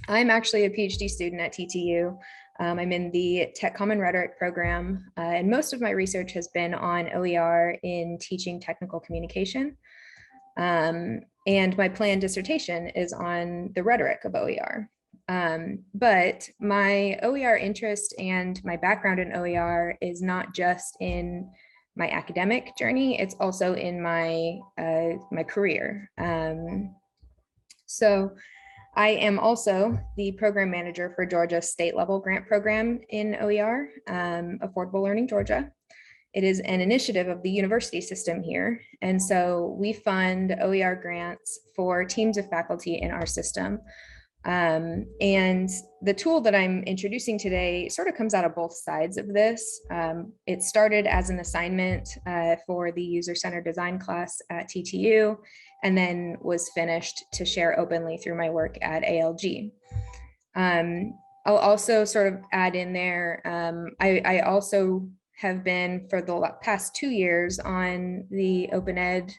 E: actually a PhD student at TTU. I'm in the Tech Common Rhetoric program, and most of my research has been on OER in teaching technical communication. And my planned dissertation is on the rhetoric of OER. But my OER interest and my background in OER is not just in my academic journey, it's also in my, my career. So I am also the program manager for Georgia's state level grant program in OER, Affordable Learning Georgia. It is an initiative of the university system here. And so we fund OER grants for teams of faculty in our system. And the tool that I'm introducing today sort of comes out of both sides of this. It started as an assignment for the user-centered design class at TTU, and then was finished to share openly through my work at ALG. I'll also sort of add in there, I also have been for the past 2 years on the Open Ed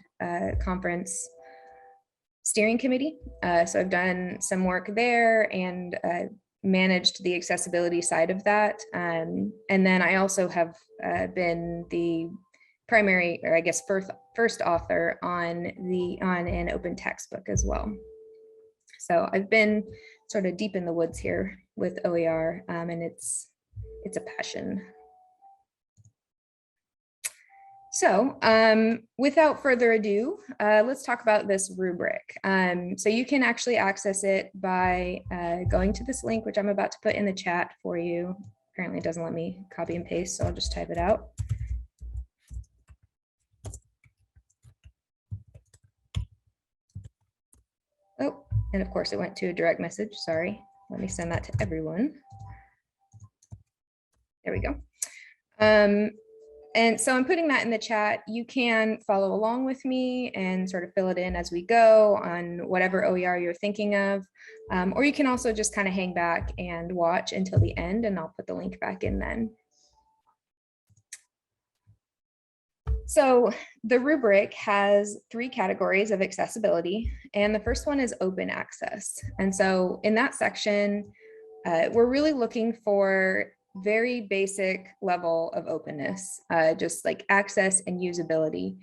E: conference steering committee. So I've done some work there and managed the accessibility side of that. And then I also have been the primary, or I guess first author on an open textbook as well. So I've been sort of deep in the woods here with OER, and it's a passion. So without further ado, let's talk about this rubric. So you can actually access it by going to this link, which I'm about to put in the chat for you. Apparently it doesn't let me copy and paste, so I'll just type it out. Oh, and of course it went to a direct message, sorry. Let me send that to everyone. There we go. And so I'm putting that in the chat. You can follow along with me and sort of fill it in as we go on whatever OER you're thinking of. Or you can also just kind of hang back and watch until the end, and I'll put the link back in then. So the rubric has 3 categories of accessibility, and the first one is open access. And so in that section, we're really looking for very basic level of openness, just like access and usability.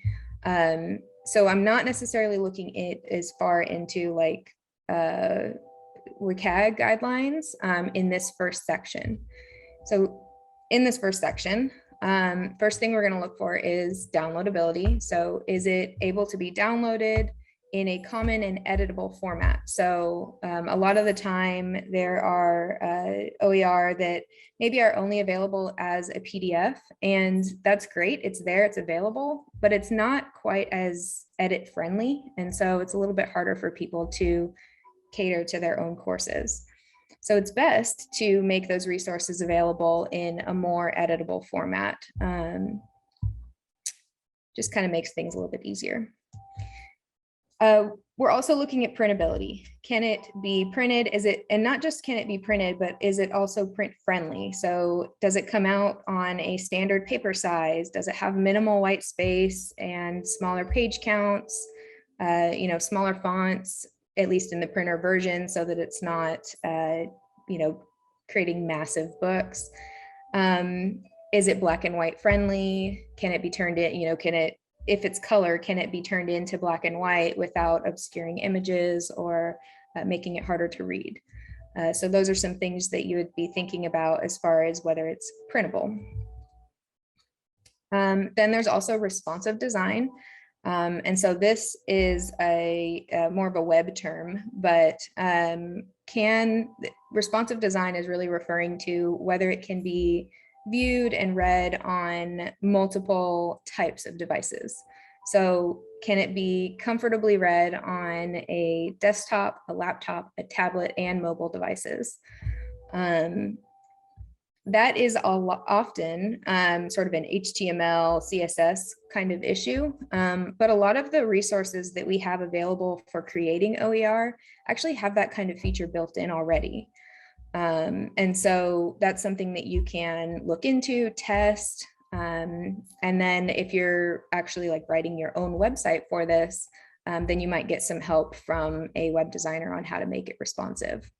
E: So I'm not necessarily looking it as far into like WCAG guidelines in this first section. So in this first section, first thing we're going to look for is downloadability. So is it able to be downloaded in a common and editable format? So a lot of the time there are OER that maybe are only available as a PDF, and that's great. It's there, it's available, but it's not quite as edit friendly. And so it's a little bit harder for people to cater to their own courses. So it's best to make those resources available in a more editable format. Just kind of makes things a little bit easier. We're also looking at printability. Can it be printed? And not just can it be printed, but is it also print friendly? So does it come out on a standard paper size? Does it have minimal white space and smaller page counts, smaller fonts, at least in the printer version, so that it's not, creating massive books? Is it black and white friendly? Can it be turned in, if it's color, can it be turned into black and white without obscuring images or making it harder to read? So those are some things that you would be thinking about as far as whether it's printable. Then there's also responsive design. And so this is a more of a web term, but responsive design is really referring to whether it can be viewed and read on multiple types of devices. So can it be comfortably read on a desktop, a laptop, a tablet, and mobile devices? That is often sort of an HTML, CSS kind of issue, but a lot of the resources that we have available for creating OER actually have that kind of feature built in already. And so that's something that you can look into, test, and then if you're actually like writing your own website for this, then you might get some help from a web designer on how to make it responsive.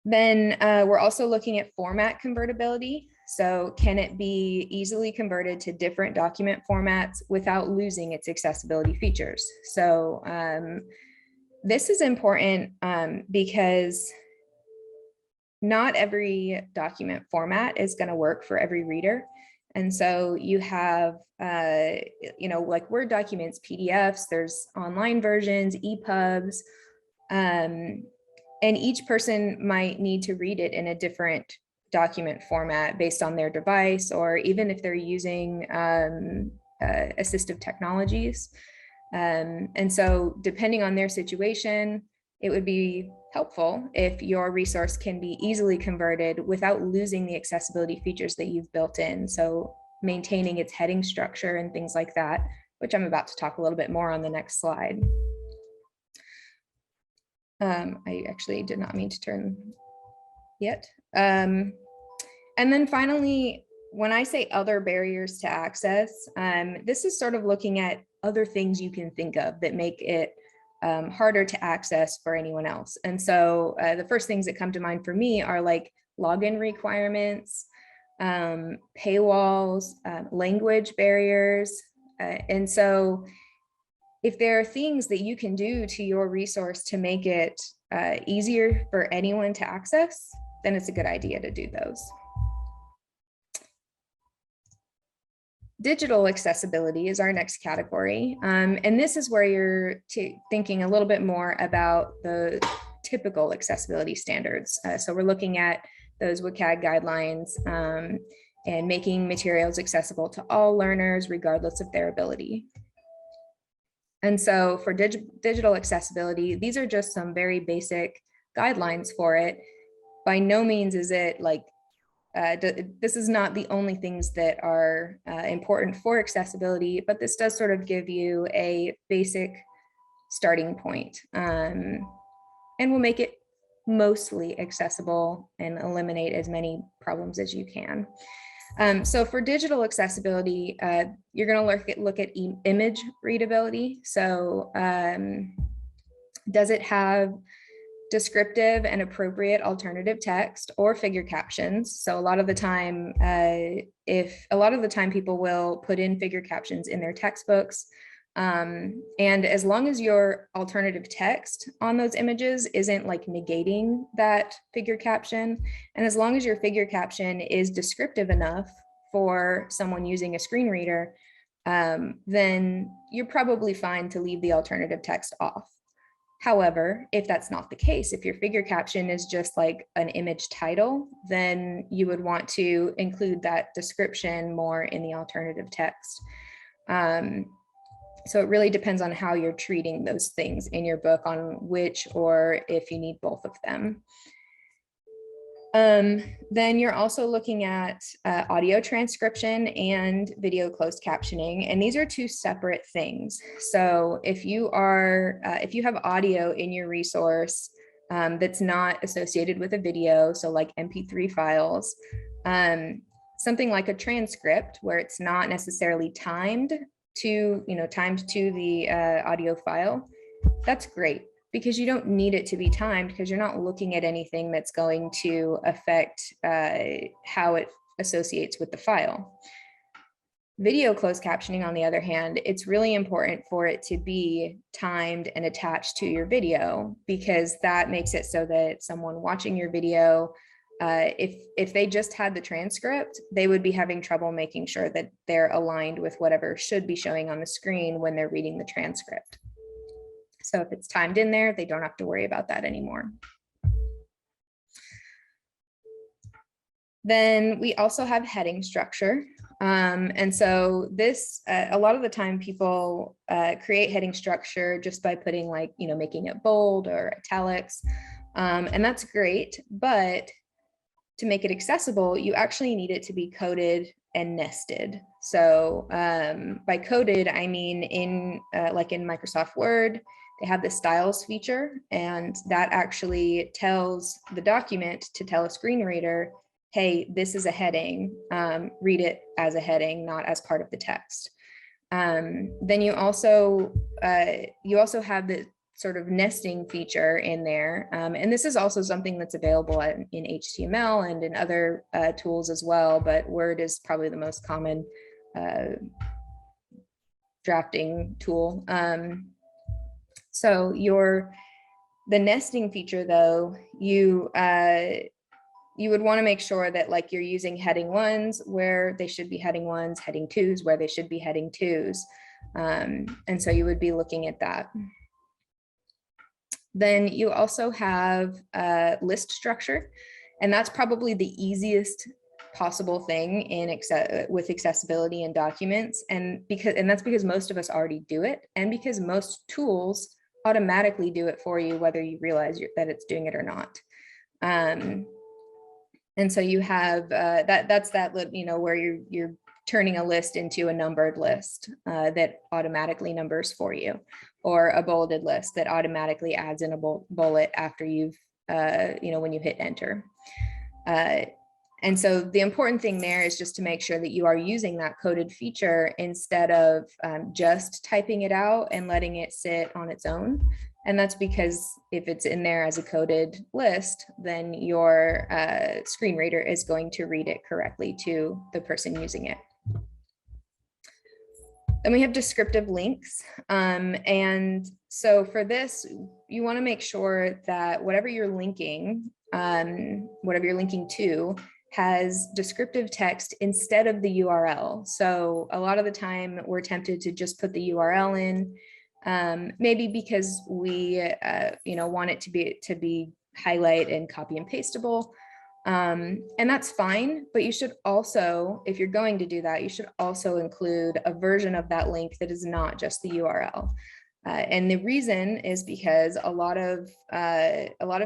E: Then we're also looking at format convertibility. So can it be easily converted to different document formats without losing its accessibility features? So this is important because not every document format is going to work for every reader. And so you have, like Word documents, PDFs, there's online versions, EPUBs, and each person might need to read it in a different document format based on their device, or even if they're using assistive technologies. And so depending on their situation, it would be helpful if your resource can be easily converted without losing the accessibility features that you've built in. So maintaining its heading structure and things like that, which I'm about to talk a little bit more on the next slide. I actually did not mean to turn yet. And then finally, when I say other barriers to access, this is sort of looking at other things you can think of that make it harder to access for anyone else. And so the first things that come to mind for me are like login requirements, paywalls, language barriers. And so if there are things that you can do to your resource to make it easier for anyone to access, then it's a good idea to do those. Digital accessibility is our next category. And this is where you're thinking a little bit more about the typical accessibility standards. So we're looking at those WCAG guidelines and making materials accessible to all learners, regardless of their ability. And so for digital accessibility, these are just some very basic guidelines for it. By no means is it like, this is not the only things that are important for accessibility, but this does sort of give you a basic starting point and will make it mostly accessible and eliminate as many problems as you can. So for digital accessibility, you're going to look at image readability. So does it have descriptive and appropriate alternative text or figure captions? So a lot of the time, people will put in figure captions in their textbooks. And as long as your alternative text on those images isn't like negating that figure caption, and as long as your figure caption is descriptive enough for someone using a screen reader, then you're probably fine to leave the alternative text off. However, if that's not the case, if your figure caption is just like an image title, then you would want to include that description more in the alternative text. So it really depends on how you're treating those things in your book, on which or if you need both of them. Then you're also looking at audio transcription and video closed captioning, and these are two separate things. So if you have audio in your resource that's not associated with a video, so like MP3 files, something like a transcript where it's not necessarily timed to the audio file, that's great, because you don't need it to be timed, because you're not looking at anything that's going to affect how it associates with the file. Video closed captioning, on the other hand, it's really important for it to be timed and attached to your video, because that makes it so that someone watching your video, if they just had the transcript, they would be having trouble making sure that they're aligned with whatever should be showing on the screen when they're reading the transcript. So if it's timed in there, they don't have to worry about that anymore. Then we also have heading structure. And so this, a lot of the time people create heading structure just by putting, like, making it bold or italics. And that's great, but to make it accessible, you actually need it to be coded and nested. So by coded, I mean in like in Microsoft Word, they have the styles feature, and that actually tells the document to tell a screen reader, hey, this is a heading, read it as a heading, not as part of the text. Then you also have the sort of nesting feature in there. And this is also something that's available in HTML and in other tools as well, but Word is probably the most common drafting tool. So the nesting feature, though, you would want to make sure that, like, you're using heading 1s where they should be heading 1s, heading 2s where they should be heading 2s. And so you would be looking at that. Then you also have list structure, and that's probably the easiest possible thing with accessibility in documents. And that's because most of us already do it, and because most tools automatically do it for you, whether you realize that it's doing it or not. And so you have that's where you're turning a list into a numbered list that automatically numbers for you, or a bolded list that automatically adds in a bullet after you've when you hit enter. And so the important thing there is just to make sure that you are using that coded feature instead of just typing it out and letting it sit on its own. And that's because if it's in there as a coded list, then your screen reader is going to read it correctly to the person using it. Then we have descriptive links. And so for this, you want to make sure that whatever you're linking to has descriptive text instead of the URL. So a lot of the time we're tempted to just put the URL in, maybe because we want it to be highlight and copy and pasteable. And that's fine, but you should also, if you're going to do that, you should also include a version of that link that is not just the URL. And the reason is because a lot of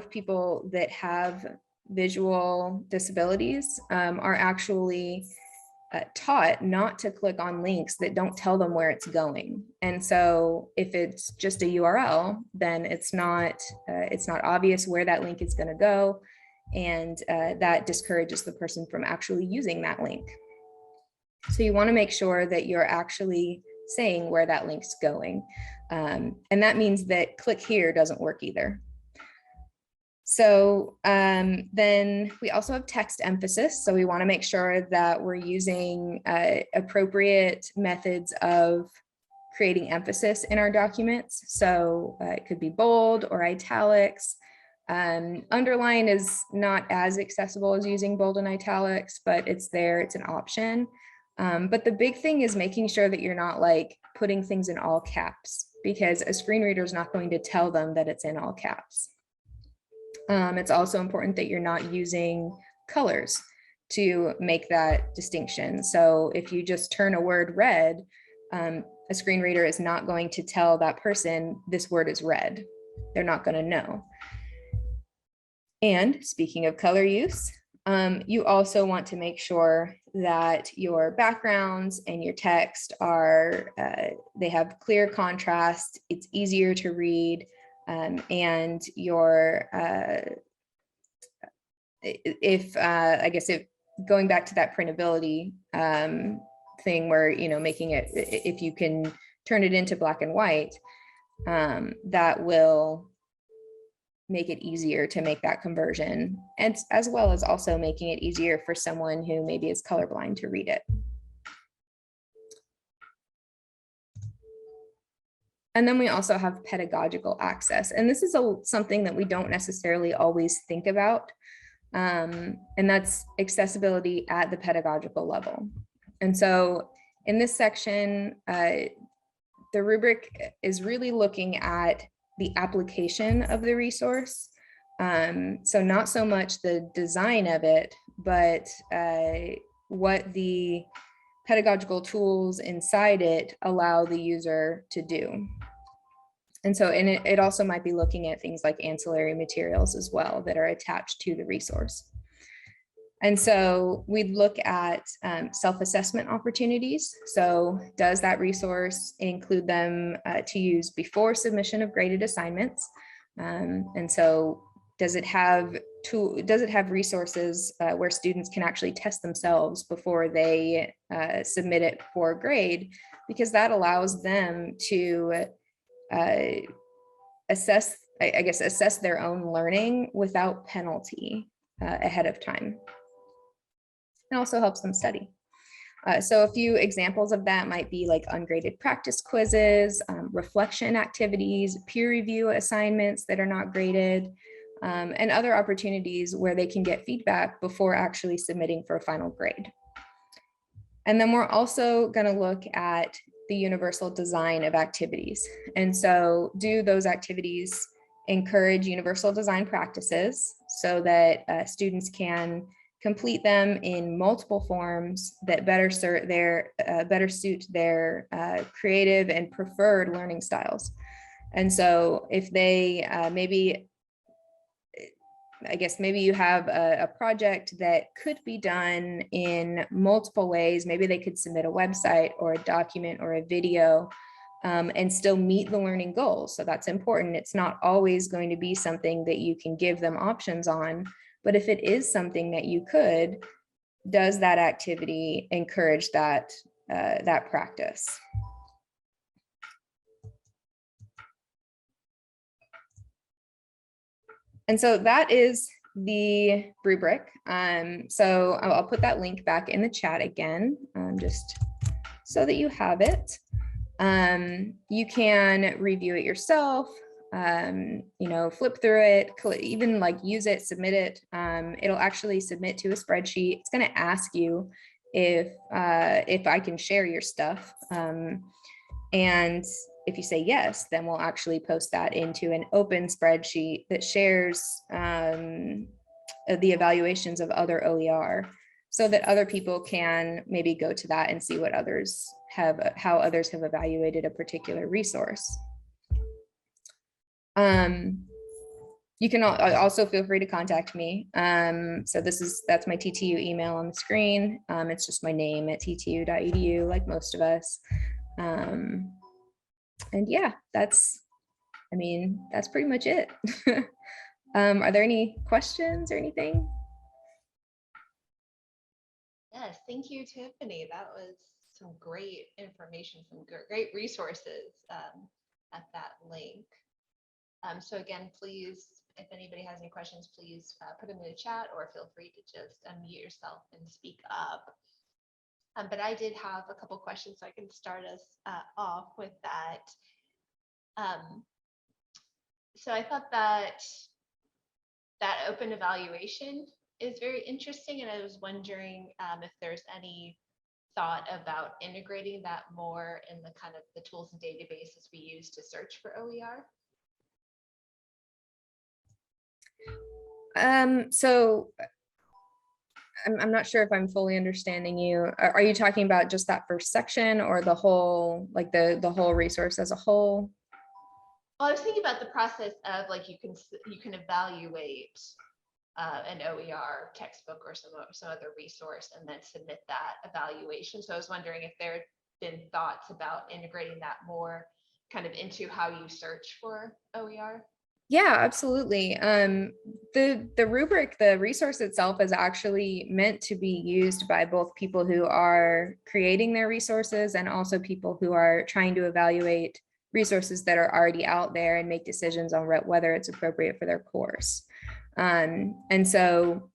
E: people that have visual disabilities are actually taught not to click on links that don't tell them where it's going. And so if it's just a URL, then it's not obvious where that link is going to go. And that discourages the person from actually using that link. So you want to make sure that you're actually saying where that link's going. And that means that click here doesn't work either. So then we also have text emphasis. So we want to make sure that we're using appropriate methods of creating emphasis in our documents. So it could be bold or italics. Underline is not as accessible as using bold and italics, but it's there, it's an option. But the big thing is making sure that you're not like putting things in all caps, because a screen reader is not going to tell them that it's in all caps. It's also important that you're not using colors to make that distinction. So if you just turn a word red, a screen reader is not going to tell that person this word is red. They're not going to know. And speaking of color use, you also want to make sure that your backgrounds and your text are, they have clear contrast, it's easier to read, and your, I guess if going back to that printability thing where, making it, if you can turn it into black and white, that will make it easier to make that conversion, and as well as also making it easier for someone who maybe is colorblind to read it. And then we also have pedagogical access. And this is something that we don't necessarily always think about. And that's accessibility at the pedagogical level. And so in this section, the rubric is really looking at the application of the resource. So not so much the design of it, but what the pedagogical tools inside it allow the user to do. And so it also might be looking at things like ancillary materials as well that are attached to the resource. And so we'd look at self-assessment opportunities. So does that resource include them to use before submission of graded assignments? And so does it have resources where students can actually test themselves before they submit it for grade? Because that allows them to assess their own learning without penalty ahead of time. It also helps them study. So a few examples of that might be like ungraded practice quizzes, reflection activities, peer review assignments that are not graded, and other opportunities where they can get feedback before actually submitting for a final grade. And then we're also going to look at the universal design of activities. And so do those activities encourage universal design practices so that students can complete them in multiple forms that better suit their creative and preferred learning styles. And so if they maybe you have a project that could be done in multiple ways. Maybe they could submit a website or a document or a video and still meet the learning goals. So that's important. It's not always going to be something that you can give them options on, but if it is something that you could, does that activity encourage that practice? And so that is the rubric. So I'll put that link back in the chat again, just so that you have it. You can review it yourself, flip through it, even like use it, submit it. It'll actually submit to a spreadsheet. It's going to ask you if I can share your stuff. And if you say yes, then we'll actually post that into an open spreadsheet that shares the evaluations of other OER so that other people can maybe go to that and see what how others have evaluated a particular resource. You can also feel free to contact me. So that's my TTU email on the screen. It's just my name at ttu.edu, like most of us. And yeah, that's pretty much it. Are there any questions or anything?
A: Yes, thank you, Tiffany. That was some great information, some great resources at that link. So again, please, if anybody has any questions, please put them in the chat or feel free to just unmute yourself and speak up. But I did have a couple questions, so I can start us off with that. So I thought that open evaluation is very interesting, and I was wondering if there's any thought about integrating that more in the kind of the tools and databases we use to search for OER.
E: So I'm not sure if I'm fully understanding you. Are you talking about just that first section or the whole, like the whole resource as a whole?
A: Well, I was thinking about the process of like you can evaluate an OER textbook or some other resource and then submit that evaluation. So I was wondering if there had been thoughts about integrating that more kind of into how you search for OER.
E: Yeah, absolutely. The rubric, the resource itself is actually meant to be used by both people who are creating their resources and also people who are trying to evaluate resources that are already out there and make decisions on whether it's appropriate for their course. And so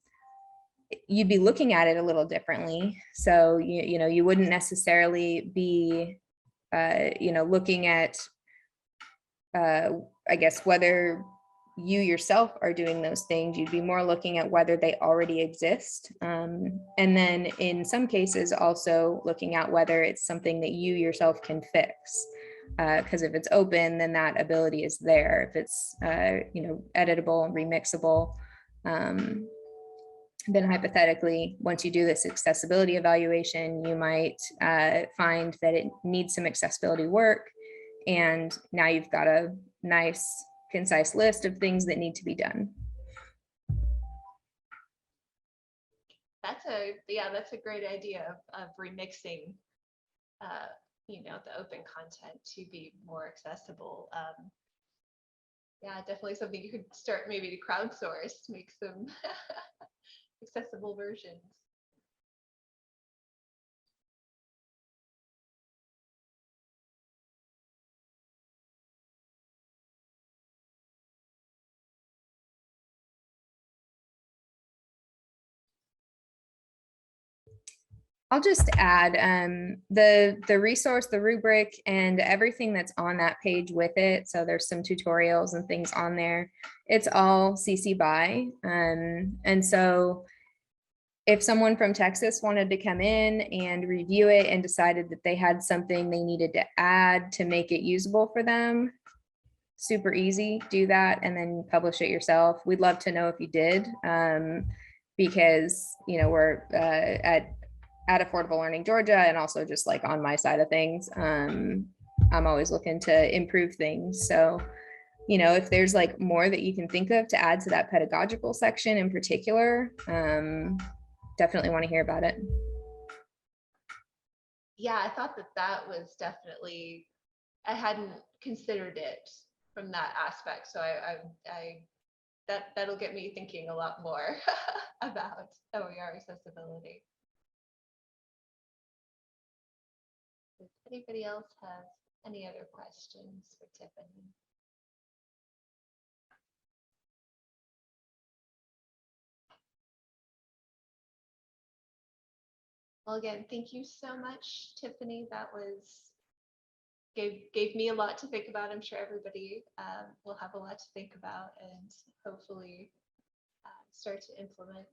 E: you'd be looking at it a little differently. So, you wouldn't necessarily be, looking at I guess whether you yourself are doing those things, you'd be more looking at whether they already exist. And then in some cases, also looking at whether it's something that you yourself can fix. Because if it's open, then that ability is there. If it's editable and remixable, then hypothetically, once you do this accessibility evaluation, you might find that it needs some accessibility work. And now you've got a nice, concise list of things that need to be done.
A: That's a great idea of remixing, the open content to be more accessible. Yeah, definitely something you could start maybe to crowdsource, make some accessible versions.
E: I'll just add the resource, the rubric, and everything that's on that page with it. So there's some tutorials and things on there. It's all CC BY. And so if someone from Texas wanted to come in and review it and decided that they had something they needed to add to make it usable for them, super easy, do that and then publish it yourself. We'd love to know if you did, because we're at Affordable Learning Georgia, and also just like on my side of things, I'm always looking to improve things. So, if there's like more that you can think of to add to that pedagogical section in particular, definitely want to hear about it.
A: Yeah, I thought that was definitely, I hadn't considered it from that aspect. So that'll get me thinking a lot more about OER accessibility. Does anybody else have any other questions for Tiffani? Well, again, thank you so much, Tiffani. That gave me a lot to think about. I'm sure everybody will have a lot to think about and hopefully start to implement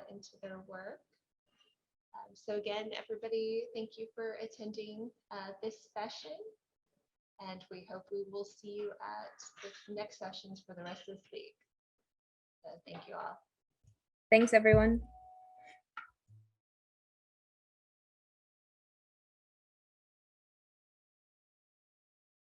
A: into their work. So again, everybody, thank you for attending this session, and we hope we will see you at the next sessions for the rest of this week. So thank you all.
E: Thanks, everyone.